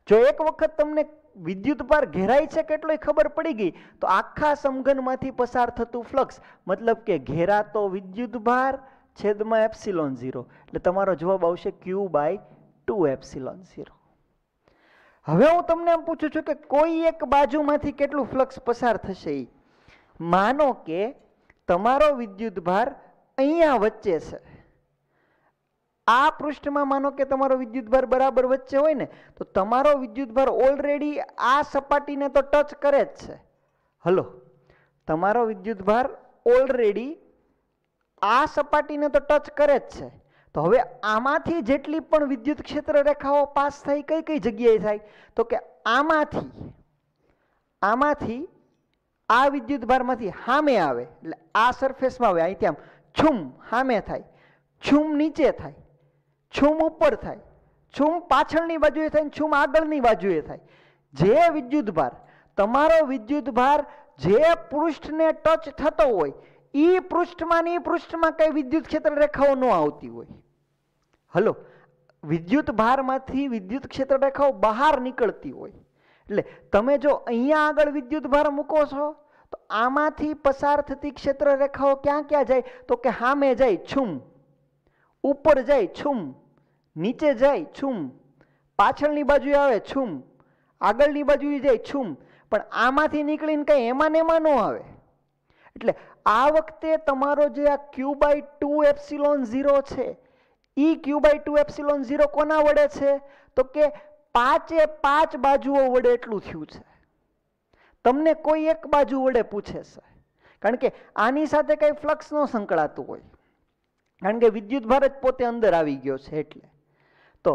જો એક વખત તમને વિદ્યુતભાર ઘેરાય છે કેટલો ખબર પડી ગઈ તો આખા સમઘનમાંથી પસાર થતું ફ્લક્સ મતલબ કે ઘેરાતો વિદ્યુતભાર છેદમાં એપ્સિલોન 0 એટલે તમારો જવાબ આવશે Q/2 એપ્સિલોન 0. હવે હું તમને એમ પૂછું છું કે કોઈ એક બાજુમાંથી કેટલું ફ્લક્સ પસાર થશે? માનો કે તમારો વિદ્યુતભાર અહીંયા વચ્ચે છે, આ પૃષ્ઠમાં માનો કે તમારો વિદ્યુતભાર બરાબર વચ્ચે હોય ને તો તમારો વિદ્યુતભાર ઓલરેડી આ સપાટીને તો ટચ કરે જ છે. હલો, તમારો વિદ્યુતભાર ઓલરેડી આ સપાટીને તો ટચ કરે જ છે. તો હવે આમાંથી જેટલી પણ વિદ્યુત ક્ષેત્ર રેખાઓ પાસ થાય કઈ કઈ જગ્યાએ થાય? તો કે આમાંથી આ વિદ્યુતભારમાંથી સામે આવે એટલે આ સરફેસમાં આવે, અહીંથી આમ છુમ સામે થાય, છૂમ નીચે થાય, છૂમ ઉપર થાય, છૂમ પાછળની બાજુએ થાય, છૂમ આગળની બાજુએ થાય. જે વિદ્યુતભાર, તમારો વિદ્યુતભાર જે પૃષ્ઠને ટચ થતો હોય એ પૃષ્ઠમાં કઈ વિદ્યુત ક્ષેત્ર રેખાઓ ન આવતી હોય. હલો, વિદ્યુત ભારમાંથી વિદ્યુત ક્ષેત્ર રેખાઓ બહાર નીકળતી હોય. એટલે તમે જો અહીંયા આગળ વિદ્યુત ભાર મૂકો છો તો આમાંથી પસાર થતી ક્ષેત્ર રેખાઓ ક્યાં ક્યાં જાય? તો કે સામે જાય છૂમ, ઉપર જાય છૂમ, નીચે જાય છૂમ, પાછળની બાજુ આવે છૂમ, આગળની બાજુ જાય છૂમ. પણ આમાંથી નીકળીને કઈ એમાં ને એમાં ન આવે. એટલે આ વખતે તમારો જે આ Q/2ε0 છે એ Q/2ε0 કોના વડે છે? તો કે 5 બાજુઓ વડે એટલું થયું છે. તમને કોઈ એક બાજુ વડે પૂછે છે, કારણ કે આની સાથે કઈ ફ્લક્સ ન સંકળાતું હોય, કારણ કે વિદ્યુતભાર જ પોતે અંદર આવી ગયો છે. એટલે તો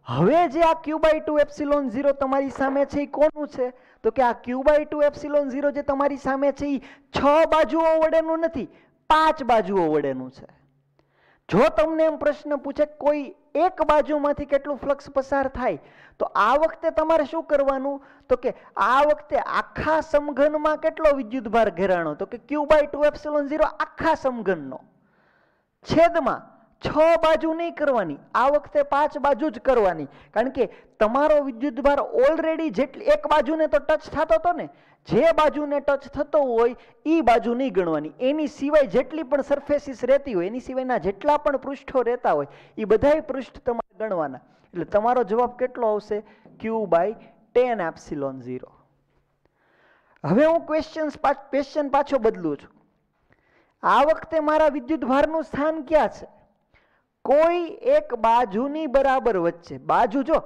હવે જે આ Q/2ε0 તમારી સામે છે એ કોનું છે? તો કે આ Q/2ε0 જે તમારી સામે છે એ 6 બાજુઓ વડેનું નથી, 5 બાજુઓ વડેનું છે. જો તમને એમ પ્રશ્ન પૂછે કોઈ એક બાજુમાંથી કેટલું ફ્લક્સ પસાર થાય, તો આ વખતે તમારે શું કરવાનું? તો કે આ વખતે આખા સમઘનમાં કેટલો વિદ્યુતભાર ઘેરાણો? તો કે Q/2ε0 આખા સમઘનનો, છેદમાં 6 બાજુ નહીં કરવાની, આ વખતે 5 બાજુ જ કરવાની. કારણ કે તમારો વિદ્યુતભાર ઓલરેડી જેટલી એક બાજુને તો ટચ થતો હતો ને, જે બાજુને ટચ થતો હોય એ બાજુ નહીં ગણવાની. એની સિવાય જેટલી પણ સરફેસીસ રહેતી હોય, એની સિવાયના જેટલા પણ પૃષ્ઠો રહેતા હોય એ બધાય પૃષ્ઠ તમારે ગણવાના. એટલે તમારો જવાબ કેટલો આવશે? Q/10ε0. હવે હું ક્વેશ્ચન પાછો બદલું છું. આ વખતે મારા વિદ્યુતભારનું સ્થાન ક્યાં છે? કોઈ એક બાજુની બરાબર વચ્ચે. બાજુ જો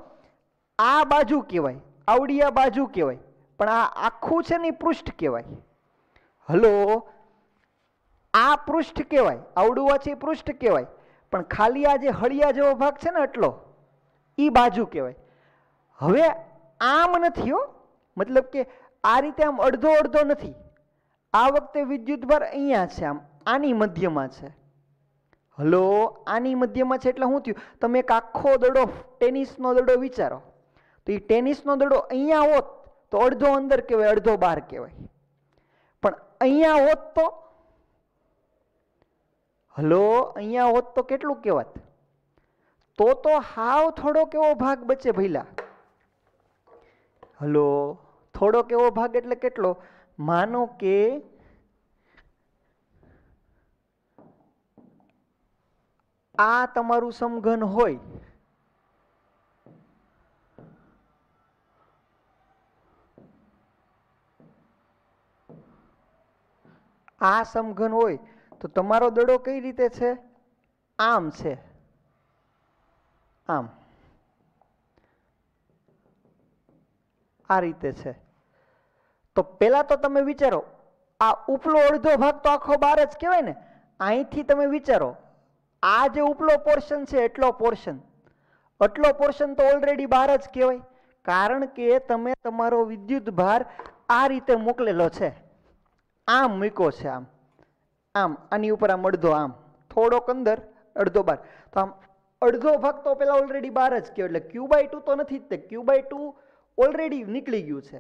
આ બાજુ કહેવાય, આવડી આ બાજુ કહેવાય, પણ આ આખું છે ને પૃષ્ઠ કહેવાય. હલો, આ પૃષ્ઠ કહેવાય, આવડું આ છે પૃષ્ઠ કહેવાય, પણ ખાલી આ જે હળિયા જેવો ભાગ છે ને એટલો, એ બાજુ કહેવાય. હવે આમ નથી હો, મતલબ કે આ રીતે આમ અડધો અડધો નથી. આ વખતે વિદ્યુતભાર અહીંયા છે, આમ આની મધ્યમાં છે. હલો, આની મધ્યમાં છે. એટલે શું થયું? તમે એક આખો દડો, ટેનિસનો દડો વિચારો, તો એ ટેનિસનો દડો અહીંયા હોત તો અડધો અંદર કહેવાય, અડધો બહાર કહેવાય. પણ અહીંયા હોત તો, હલો, અહીંયા હોત તો કેટલું કહેવાત? તો હાવ થોડો કેવો ભાગ બચે ભઈલા. હલો, થોડો કેવો ભાગ એટલે કેટલો? માનો કે આ તમારું સમઘન હોય, આ સમઘન હોય તો તમારો દડો કઈ રીતે છે? આમ છે, આમ આ રીતે છે. તો પેલા તો તમે વિચારો, આ ઉપલો અડધો ભાગ તો આખો બાર જ કહેવાય ને. અહીંથી તમે વિચારો, આ જે ઉપલો પોર્શન છે એટલો પોર્શન તો ઓલરેડી બહાર જ કહેવાય, કારણ કે તમે તમારો વિદ્યુત ભાર આ રીતે મોકલેલો છે, આમ મૂક્યો છે, આમ આમ આની ઉપર આમ અડધો, આમ થોડોક અંદર, અડધો બહાર. તો આમ અડધો ભાગ તો પેલા ઓલરેડી બહાર જ કહેવાય. એટલે Q/2 તો નથી જ તે, Q/2 ઓલરેડી નીકળી ગયું છે.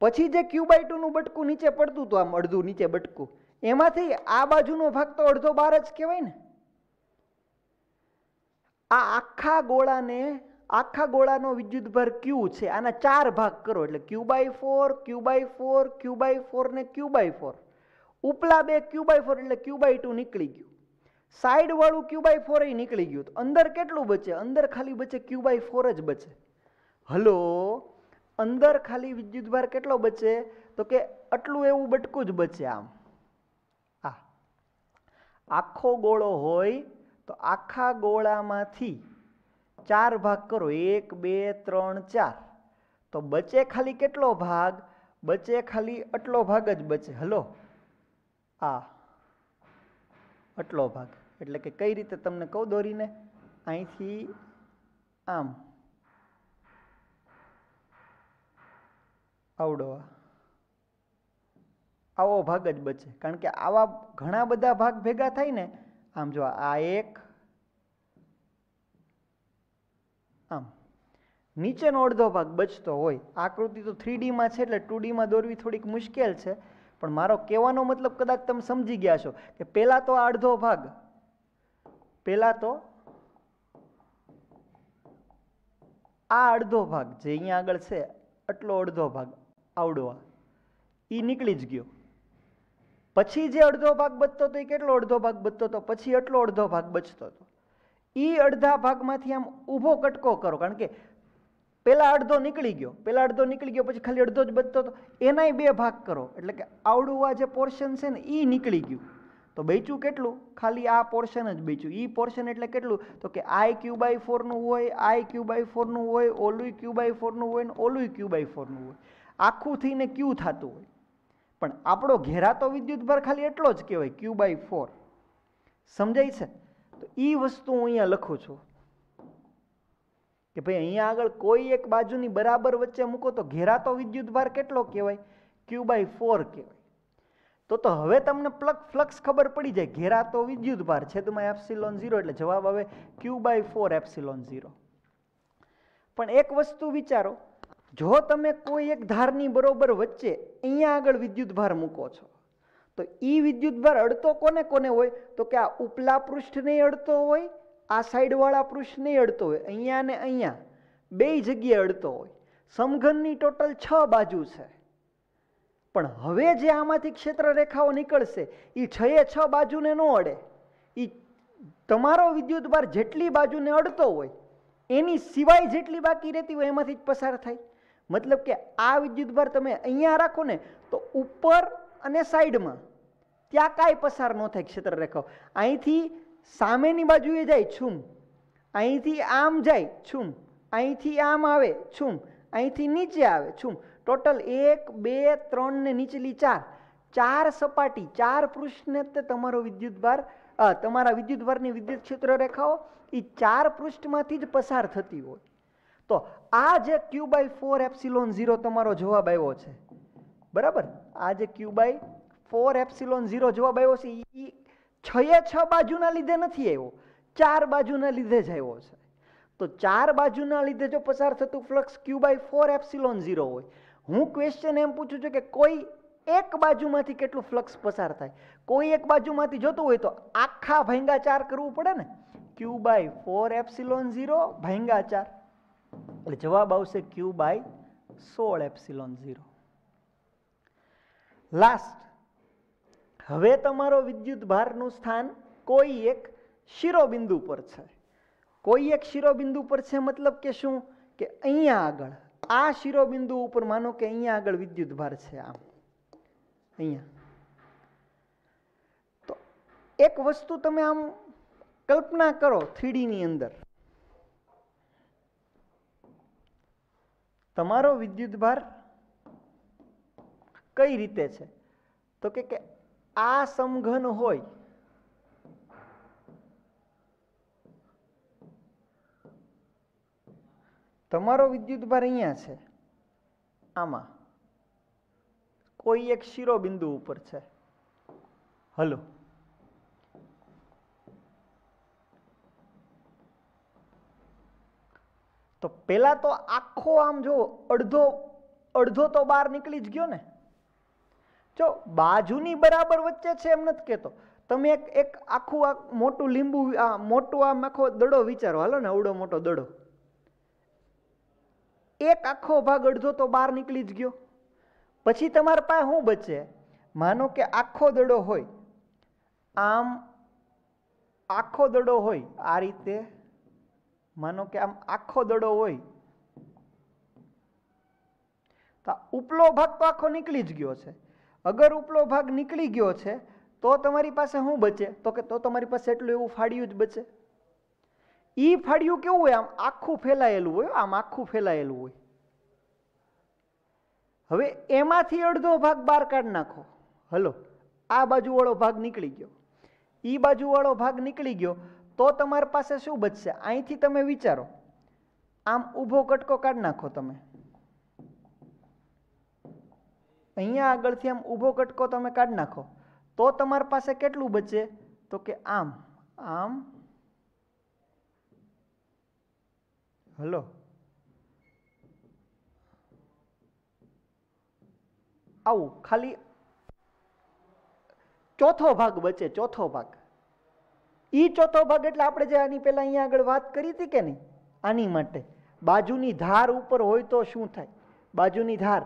પછી જે Q/2 નું બટકું નીચે પડતું હતું, આમ અડધું નીચે બટકું, એમાંથી આ બાજુનો ભાગ તો અડધો બહાર જ કહેવાય ને. આ આખા ગોળાનો વિદ્યુતભાર Q છે. આના 4 ભાગ કરો એટલે Q/4, Q/4, Q/4 ને Q/4. ઉપલા બે Q/4 એટલે Q/2 નીકળી ગયું. સાઈડ વાળું Q/4 એ નીકળી ગયું. તો અંદર કેટલું બચે? અંદર ખાલી બચે Q/4 જ બચે. હલો, અંદર ખાલી વિદ્યુતભાર કેટલો બચે? તો કે આટલું એવું બટકું જ બચે. આમ આ આખો ગોળો હોય તો આખા ગોળામાંથી 4 ભાગ કરો, 1 2 3 4, તો બચે ખાલી કેટલો ભાગ? બચે ખાલી આટલો ભાગ જ બચે. હલો, આ આટલો ભાગ. એટલે કે કઈ રીતે તમને કહું દોરીને, અહીંથી આમ આવડો આવો ભાગ જ બચે. કારણ કે આવા ઘણા બધા ભાગ ભેગા થાય ને, આમ જો આ 1 આમ નીચેનો અડધો ભાગ બચતો હોય. આકૃતિ તો 3D માં છે એટલે 2D માં દોરવી થોડીક મુશ્કેલ છે, પણ મારો કહેવાનો મતલબ કદાચ તમે સમજી ગયા છો કે પહેલા તો આ અડધો ભાગ, પહેલા તો આ અડધો ભાગ જે અહીંયા આગળ છે આટલો અડધો ભાગ આવડો એ નીકળી જ ગયો. પછી જે અડધો ભાગ બચતો હતો એ કેટલો અડધો ભાગ બચતો હતો? પછી એટલો અડધો ભાગ બચતો હતો. એ અડધા ભાગમાંથી આમ ઊભો કટકો કરો, કારણ કે પેલા અડધો નીકળી ગયો, પછી ખાલી અડધો જ બચતો હતો, એનાય બે ભાગ કરો એટલે કે આવડું આ જે પોર્શન છે ને એ નીકળી ગયું. તો બચ્યું કેટલું? ખાલી આ પોર્શન જ બચ્યું. એ પોર્શન એટલે કેટલું? તો કે I/4 નું હોય, I/4 નું હોય, ઓલું Q/4 નું હોય ને ઓલું Q/4 નું હોય, આખું થઈને Q થતું હોય. પણ આપણો ઘેરાતો વિદ્યુતભાર ખાલી એટલો જ કહેવાય, Q/4. સમજાય છે? તો એ વસ્તુ હું અહીંયા લખું છું કે ભાઈ અહીંયા આગળ કોઈ એક બાજુની બરાબર વચ્ચે મૂકો તો ઘેરાતો વિદ્યુતભાર કેટલો કહેવાય? Q/4 કહેવાય. તો હવે તમને ફ્લક્સ ખબર પડી જાય. ઘેરાતો વિદ્યુતભાર છેદમાં ε0 એટલે જવાબ આવે Q/4 ε0. પણ એક વસ્તુ વિચારો, જો તમે કોઈ એક ધારની બરોબર વચ્ચે અહીંયા આગળ વિદ્યુતભાર મૂકો છો તો એ વિદ્યુતભાર અડતો કોને કોને હોય? તો કે આ ઉપલા પૃષ્ઠને અડતો હોય, આ સાઈડવાળા પૃષ્ઠને અડતો હોય, અહીંયા ને અહીંયા બે જગ્યાએ અડતો હોય. સમઘનની ટોટલ 6 બાજુ છે. પણ હવે જે આમાંથી ક્ષેત્ર રેખાઓ નીકળશે એ 6 બાજુને ન અડે. એ તમારો વિદ્યુતભાર જેટલી બાજુને અડતો હોય એની સિવાય જેટલી બાકી રહેતી હોય એમાંથી જ પસાર થાય. મતલબ કે આ વિદ્યુતભાર તમે અહીંયા રાખો ને તો ઉપર અને સાઈડમાં ત્યાં કાંઈ પસાર ન થાય ક્ષેત્ર રેખાઓ. અહીંથી સામેની બાજુએ જાય છુમ, અહીંથી આમ જાય છુમ, અહીંથી આમ આવે છુમ, અહીંથી નીચે આવે છુમ. ટોટલ 1 2 3 ને નીચલી 4 સપાટી, 4 પૃષ્ઠને તે તમારો વિદ્યુતભાર, તમારા વિદ્યુતભારની વિદ્યુત ક્ષેત્ર રેખાઓ એ 4 પૃષ્ઠમાંથી જ પસાર થતી હોય. તો આ જે Q/4 ε0 તમારો જવાબ આવ્યો છે, બરાબર? આ જે Q/4 ε0 જવાબ આવ્યો છે એ 6 બાજુના લીધે નથી આવ્યો, 4 બાજુના લીધે જ આવ્યો છે. તો 4 બાજુના લીધે જો પસાર થતું ફ્લક્સ Q/4 ε0 હોય, હું ક્વેશ્ચન એમ પૂછું છું કે કોઈ એક બાજુમાંથી કેટલું ફ્લક્સ પસાર થાય. કોઈ એક બાજુમાંથી જોતું હોય તો આખા ભાંગા 4 કરવું પડે ને. Q/4 ε0 ભાંગા 4 એટલે જવાબ આવશે Q/16 ε0. લાસ્ટ, હવે તમારો વિદ્યુતભારનું સ્થાન કોઈ એક શિરોબિંદુ પર છે. કોઈ એક શિરોબિંદુ પર છે મતલબ કે શું? કે અહીંયા આગળ આ શિરોબિંદુ ઉપર માનો કે અહીંયા આગળ વિદ્યુતભાર છે, આમ અહીંયા. તો એક વસ્તુ તમે આમ કલ્પના કરો 3D ની અંદર, તમારો વિદ્યુતભાર કઈ રીતે છે? તો કે આ સમઘન હોય, તમારો વિદ્યુતભાર અહીંયા છે, આમાં કોઈ એક શિરોબિંદુ ઉપર છે. હલો, તો પેલા તો આખો આમ જો અડધો તો બહાર નીકળી જ ગયો ને. જો બાજુની બરાબર વચ્ચે છે એમ નથી કહેતો, તમે એક આખું મોટું લીંબુ, મોટું આમ આખો દડો વિચારો, હાલો ને, અવડો મોટો દડો, એક આખો ભાગ અડધો તો બહાર નીકળી જ ગયો. પછી તમારા પાસે શું બચે? માનો કે આખો દડો હોય, આમ આખો દડો હોય આ રીતે, માનો કે આમ આખો દડો હોય તો ઉપલો ભાગ તો આખો નીકળી જ ગયો છે. અગર ઉપલો ભાગ નીકળી ગયો છે તો તમારી પાસે શું બચે? તો કે તો તમારી પાસે એટલું એવું ફાડ્યું જ બચે. ઈ ફાડ્યું કેવું હોય? આમ આખું ફેલાયેલું હોય, આમ આખું ફેલાયેલું હોય. હવે એમાંથી અડધો ભાગ બહાર કાઢી નાખો. હલો, આ બાજુવાળો ભાગ નીકળી ગયો, ઈ બાજુવાળો ભાગ નીકળી ગયો, તો તમારી પાસે શું બચશે? અહીંથી તમે વિચારો, આમ ઊભો કટકો કાઢી નાખો તમે, અહીંયા આગળથી આમ ઊભો કટકો તમે કાઢી નાખો તો તમારી પાસે કેટલું બચે? તો કે આમ આમ. હલો, આવું ખાલી ચોથો ભાગ બચે, ચોથો ભાગ. ઈ ચોથો ભાગ એટલે આપણે જે આની પહેલા અહીંયા આગળ વાત કરી હતી કે નહીં, આની માટે બાજુની ધાર ઉપર હોય તો શું થાય? બાજુની ધાર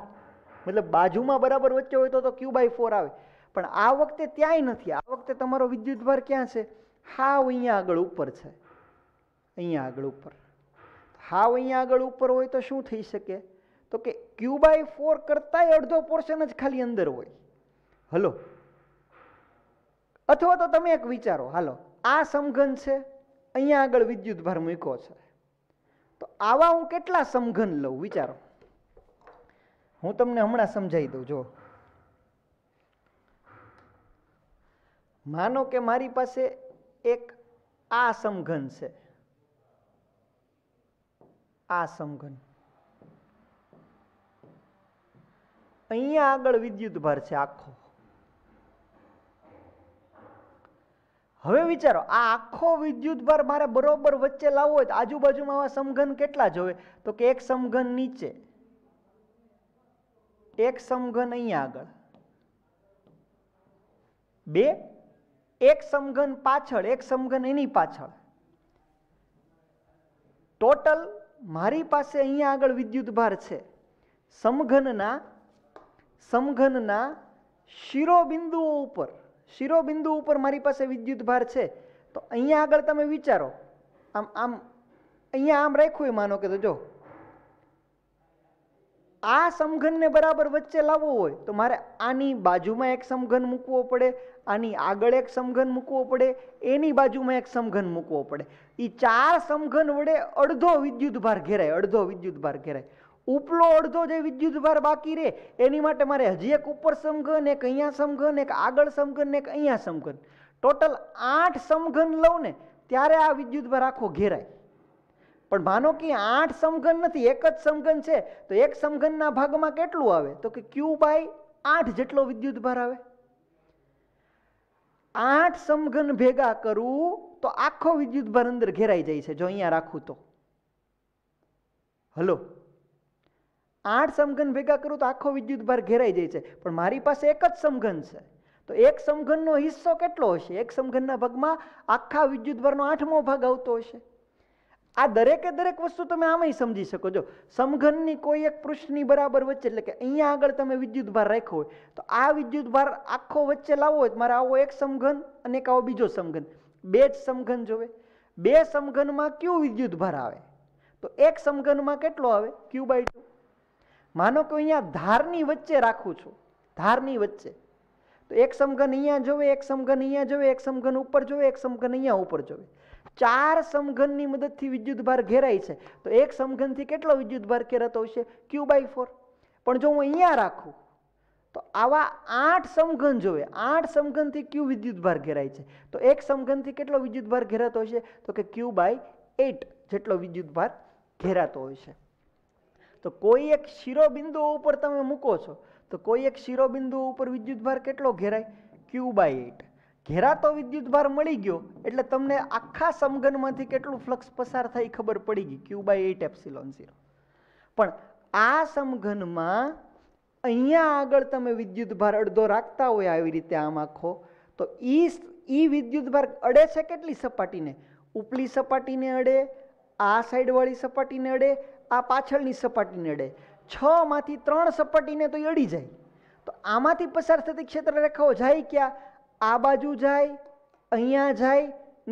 મતલબ બાજુમાં બરાબર વચ્ચે હોય તો Q/4 આવે. પણ આ વખતે ત્યાંય નથી. આ વખતે તમારો વિદ્યુતભાર ક્યાં છે? હાવ અહીંયા આગળ ઉપર છે. અહીંયા આગળ ઉપર. હાવ અહીંયા આગળ ઉપર હોય તો શું થઈ શકે? તો કે Q/4 કરતાંય અડધો પોર્શન જ ખાલી અંદર હોય. હલો, અથવા તો તમે એક વિચારો, હાલો આ સમઘન છે, અહીંયા આગળ વિદ્યુતભાર મૂક્યો છે, તો આવા હું કેટલા સમઘન લઉં? વિચારો. હું તમને હમણાં સમજાવી દઉં. જો માનો કે મારી પાસે એક આ સમઘન છે, આ સમઘન, અહીંયા આગળ વિદ્યુતભાર છે આખો. હવે વિચારો, આ આખો વિદ્યુતભાર મારે બરોબર વચ્ચે લાવવો હોય તો આજુબાજુમાં આવા સમઘન કેટલા જોવે? તો કે એક સમઘન નીચે, એક સમઘન અહીંયા આગળ, બે, એક સમઘન પાછળ, એક સમઘન એની પાછળ. ટોટલ મારી પાસે અહીંયા આગળ વિદ્યુતભાર છે સમઘનના શિરોબિંદુઓ ઉપર, શિરોબિંદુ ઉપર મારી પાસે વિદ્યુતભાર છે. તો અહીંયા આગળ તમે વિચારો, આમ આમ અહીંયા આમ રાખ્યું, માનો કે તો જો આ સમઘનને બરાબર વચ્ચે લાવવો હોય તો મારે આની બાજુમાં એક સમઘન મૂકવો પડે, આની આગળ એક સમઘન મૂકવો પડે, એની બાજુમાં એક સમઘન મૂકવો પડે. એ ચાર સમઘન વડે અડધો વિદ્યુતભાર ઘેરાય, અડધો વિદ્યુતભાર ઘેરાય. ઉપલો અડધો જે વિદ્યુતભાર બાકી રહે એની માટે મારે હજી એક ઉપર સમઘન, એક અહીંયા સમઘન, એક આગળ સમઘન, એક અહીંયા સમઘન, ટોટલ 8 સમઘન લઉં ને ત્યારે આ વિદ્યુતભાર આખો ઘેરાય. પણ માનો કે 8 સમઘન નથી, એક જ સમઘન છે, તો એક સમઘનના ભાગમાં કેટલું આવે? તો કે Q/8 જેટલો વિદ્યુતભાર આવે. 8 સમઘન ભેગા કરું તો આખો વિદ્યુતભાર અંદર ઘેરાઈ જાય છે. જો અહીંયા રાખું તો, હલો, 8 સમઘન ભેગા કરું તો આખો વિદ્યુતભાર ઘેરાઈ જાય છે. પણ મારી પાસે એક જ સમઘન છે, તો એક સમઘનનો હિસ્સો કેટલો હશે? એક સમઘનના ભાગમાં આખા વિદ્યુતભારનો 8મો ભાગ આવતો હશે. આ દરેકે દરેક વસ્તુ તમે આમાંય સમજી શકો. જો સમઘનની કોઈ એક પૃષ્ઠની બરાબર વચ્ચે, એટલે કે અહીંયા આગળ તમે વિદ્યુતભાર રાખ્યો હોય તો આ વિદ્યુતભાર આખો વચ્ચે લાવવો હોય મારે આવો એક સમઘન અને એક આવો બીજો સમઘન, બે જ સમઘન જોવે. બે સમઘનમાં કયું વિદ્યુતભાર આવે? તો એક સમઘનમાં કેટલો આવે? Q/2. માનો કે અહીંયા ધારની વચ્ચે રાખું છું, ધારની વચ્ચે, તો એક સમઘન અહીંયા જોવે, એક સમઘન અહીંયા જોવે, એક સમઘન ઉપર જોવે, એક સમઘન અહીંયા ઉપર જોવે. 4 સમઘનની મદદથી વિદ્યુતભાર ઘેરાય છે, તો એક સમઘનથી કેટલો વિદ્યુતભાર ઘેરાતો હશે? Q/4. પણ જો હું અહીંયા રાખું તો આવા 8 સમઘન જોવે, 8 સમઘનથી Q વિદ્યુતભાર ઘેરાય છે, તો એક સમઘનથી કેટલો વિદ્યુતભાર ઘેરાતો હશે? તો કે Q/8 જેટલો વિદ્યુતભાર ઘેરાતો હશે. તો કોઈ એક શિરોબિંદુ ઉપર તમે મૂકો છો તો કોઈ એક શિરોબિંદુ ઉપર વિદ્યુતભાર કેટલો ઘેરાય? Q/8. ઘેરાતો વિદ્યુતભાર મળી ગયો એટલે તમને આખા સમઘનમાંથી કેટલું ફ્લક્સ પસાર થાય ખબર પડી ગઈ, Q/8ε0. પણ આ સમઘનમાં અહીંયા આગળ તમે વિદ્યુતભાર અડધો રાખતા હોય આવી રીતે આમ આખો, તો ઈ વિદ્યુતભાર અડે છે કેટલી સપાટીને? ઉપલી સપાટીને અડે, આ સાઈડ વાળી સપાટીને અડે, આ પાછળની સપાટીને અડે. 6 માંથી 3 સપાટીને તો અડી જાય. તો આમાંથી પસાર થતી ક્ષેત્ર રેખાઓ જાય ક્યાં? આ બાજુ જાય, અહીંયા જાય,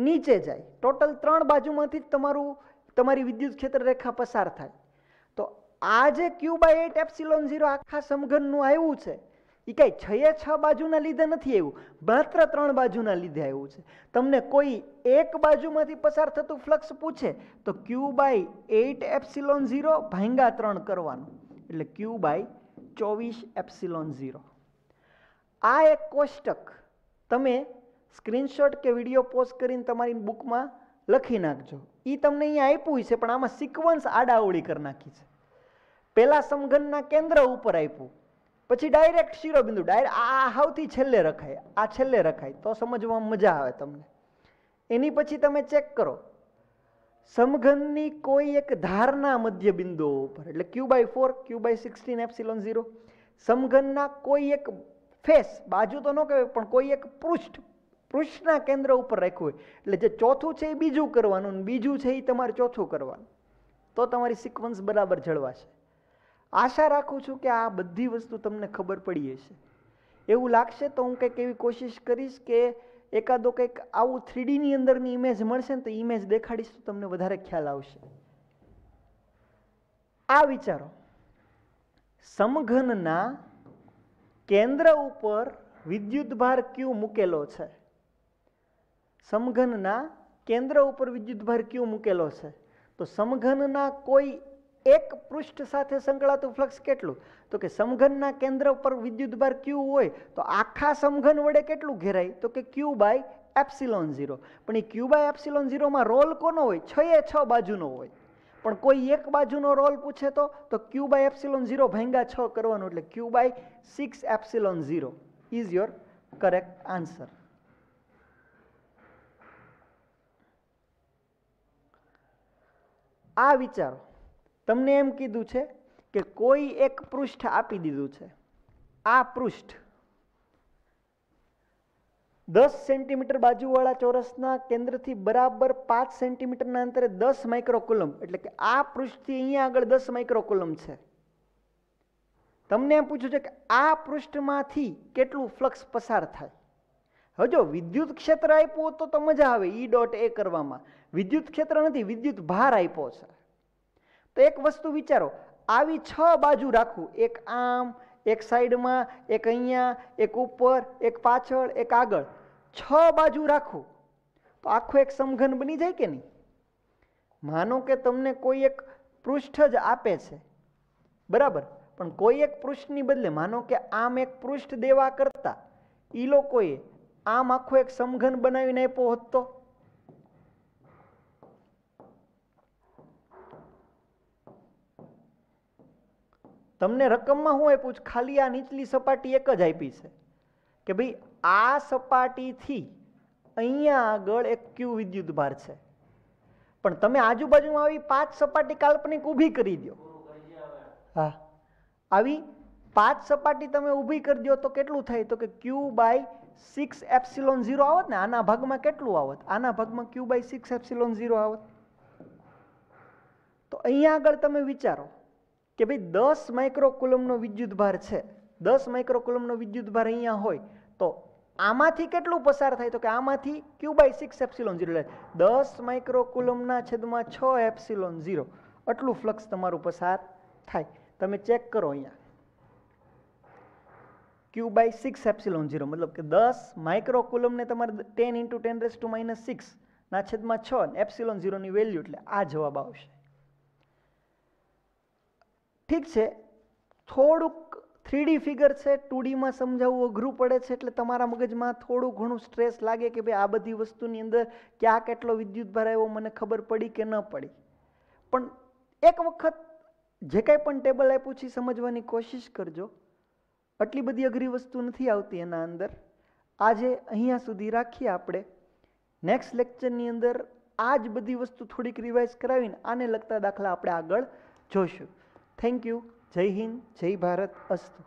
નીચે જાય. ટોટલ 3 બાજુમાંથી જ તમારી વિદ્યુત ક્ષેત્ર રેખા પસાર થાય. તો આ જે Q/8ε0 આખા સમઘનનું આવ્યું છે એ કઈ 6 બાજુના લીધે નથી આવ્યું, માત્ર 3 બાજુના લીધે આવ્યું છે. તમને કોઈ એક બાજુમાંથી પસાર થતું ફ્લક્સ પૂછે તો Q/8ε0 ભાંગ્યા 3 કરવાનું, એટલે Q/24ε0. આ એક કોષ્ટક તમે સ્ક્રીનશોટ કે વિડીયો પોઝ કરીને તમારી બુકમાં લખી નાખજો. એ તમને અહીંયા આપ્યું છે પણ આમાં સિક્વન્સ આડાઅવળી કરી નાખી છે. પહેલા સમઘનના કેન્દ્ર ઉપર આપ્યું, પછી ડાયરેક્ટ શિરોબિંદુ, આ સૌથી છેલ્લે રખાય, આ છેલ્લે રખાય તો સમજવામાં મજા આવે તમને. એની પછી તમે ચેક કરો સમઘનની કોઈ એક ધારના મધ્ય બિંદુઓ ઉપર, એટલે Q/4 Q/16 એપ્સિલોન 0, સમઘનના કોઈ એક ફેસ, બાજુ તો ન કહેવાય પણ કોઈ એક પૃષ્ઠના કેન્દ્ર ઉપર રાખ્યું હોય, એટલે જે ચોથું છે એ બીજું કરવાનું અને બીજું છે એ તમારે ચોથું કરવાનું, તો તમારી સિક્વન્સ બરાબર જળવાશે. આશા રાખું છું કે આ બધી વસ્તુ તમને ખબર પડી હશે. એવું લાગશે તો હું કંઈક એવી કોશિશ કરીશ કે એકાદો કંઈક આવું 3D ની અંદરની ઇમેજ મળશે ને તો ઇમેજ દેખાડીશ તો તમને વધારે ખ્યાલ આવશે. આ વિચારો, સમઘનના કેન્દ્ર ઉપર વિદ્યુતભાર Q મૂકેલો છે. સમઘનના કેન્દ્ર ઉપર વિદ્યુતભાર Q મૂકેલો છે, તો સમઘનના કોઈ એક પૃષ્ઠ સાથે સંકળાતું ફ્લક્સ કેટલું? તો કે સમઘનના કેન્દ્ર ઉપર વિદ્યુતભાર Q હોય તો આખા સમઘન વડે કેટલું ઘેરાય? તો કે Q/ε0. પણ એ Q/ε0 માં રોલ કોનો હોય? 6 બાજુનો હોય. પણ કોઈ એક બાજુનો રોલ પૂછે તો Q/ε0 ભાંગ્યા 6 કરવાનું, એટલે Q/6ε0 is your correct answer. આ વિચારો, તમને એમ કીધું છે કે કોઈ એક પૃષ્ઠ આપી દીધું છે. આ પૃષ્ઠ 10 સેન્ટીમીટર બાજુવાળા ચોરસના કેન્દ્રથી બરાબર 5 સેન્ટીમીટરના અંતરે 10 માઇક્રોકુલમ, એટલે કે આ પૃષ્ઠથી અહીંયા આગળ 10 માઇક્રોકુલમ છે. તમને એમ પૂછ્યું છે કે આ પૃષ્ઠમાંથી કેટલું ફ્લક્સ પસાર થાય. હવે જો વિદ્યુત ક્ષેત્ર આપ્યું તો મજા આવે E.A કરવામાં. વિદ્યુત ક્ષેત્ર નથી, વિદ્યુત ભાર આપ્યો છે. તો એક વસ્તુ વિચારો, આવી 6 બાજુ રાખું, એક આમ, એક સાઈડમાં, એક અહીંયા, એક ઉપર, એક પાછળ, એક આગળ, 6 બાજુ રાખું તો આખું એક સમઘન બની જાય કે નહીં? માનો કે તમને કોઈ એક પૃષ્ઠ જ આપે છે, બરાબર, પણ કોઈ એક પૃષ્ઠની બદલે માનો કે આમ એક પૃષ્ઠ દેવા કરતા એ લોકોએ આમ આખો એક સમઘન બનાવીને આપ્યો હોત તો? તમને રકમમાં હું આપ્યું છે? ખાલી આ નીચલી સપાટી એક જ આપી છે કે ભાઈ આ સપાટીથી અહીંયા આગળ એક Q વિદ્યુતભાર છે, પણ તમે આજુબાજુમાં આવી 5 સપાટી કાલ્પનિક ઊભી કરી દો. હા, આવી 5 સપાટી તમે ઊભી કરી દો તો કેટલું થાય? તો કે Q/6ε0 આવત ને. આના ભાગમાં કેટલું આવત? આના ભાગમાં Q/6ε0 આવત. તો અહીંયા આગળ તમે વિચારો કે ભાઈ 10 માઇક્રોકુલમનો વિદ્યુતભાર છે, 10 માઇક્રોકુલમનો વિદ્યુતભાર અહીંયા હોય તો આમાંથી કેટલું પસાર થાય? તો કે આમાંથી Q/6ε0, એટલે 10 માઇક્રોકુલમના છેદમાં 6ε0 આટલું ફ્લક્સ તમારું પસાર થાય. તમે ચેક કરો અહીંયા, Q/6ε0 મતલબ કે 10 માઇક્રોકુલમને તમારે 10 × 10⁻⁶ ના છેદમાં 6 ε0 ની વેલ્યુ, એટલે આ જવાબ આવશે. ઠીક છે, થોડુંક 3D ફિગર છે, 2D માં સમજાવવું અઘરું પડે છે, એટલે તમારા મગજમાં થોડું ઘણું સ્ટ્રેસ લાગે કે ભાઈ આ બધી વસ્તુની અંદર ક્યાં કેટલો વિદ્યુતભાર આવ્યો મને ખબર પડી કે ન પડી. પણ એક વખત જે કાંઈ પણ ટેબલ આપ્યું છે સમજવાની કોશિશ કરજો. આટલી બધી અઘરી વસ્તુ નથી આવતી એના અંદર. આજે અહીંયા સુધી રાખીએ આપણે. નેક્સ્ટ લેક્ચરની અંદર આ જ બધી વસ્તુ થોડીક રિવાઇઝ કરાવીને આને લગતા દાખલા આપણે આગળ જોઈશું. Thank you. જય હિન્દ, જય ભારત, અસ્તુ.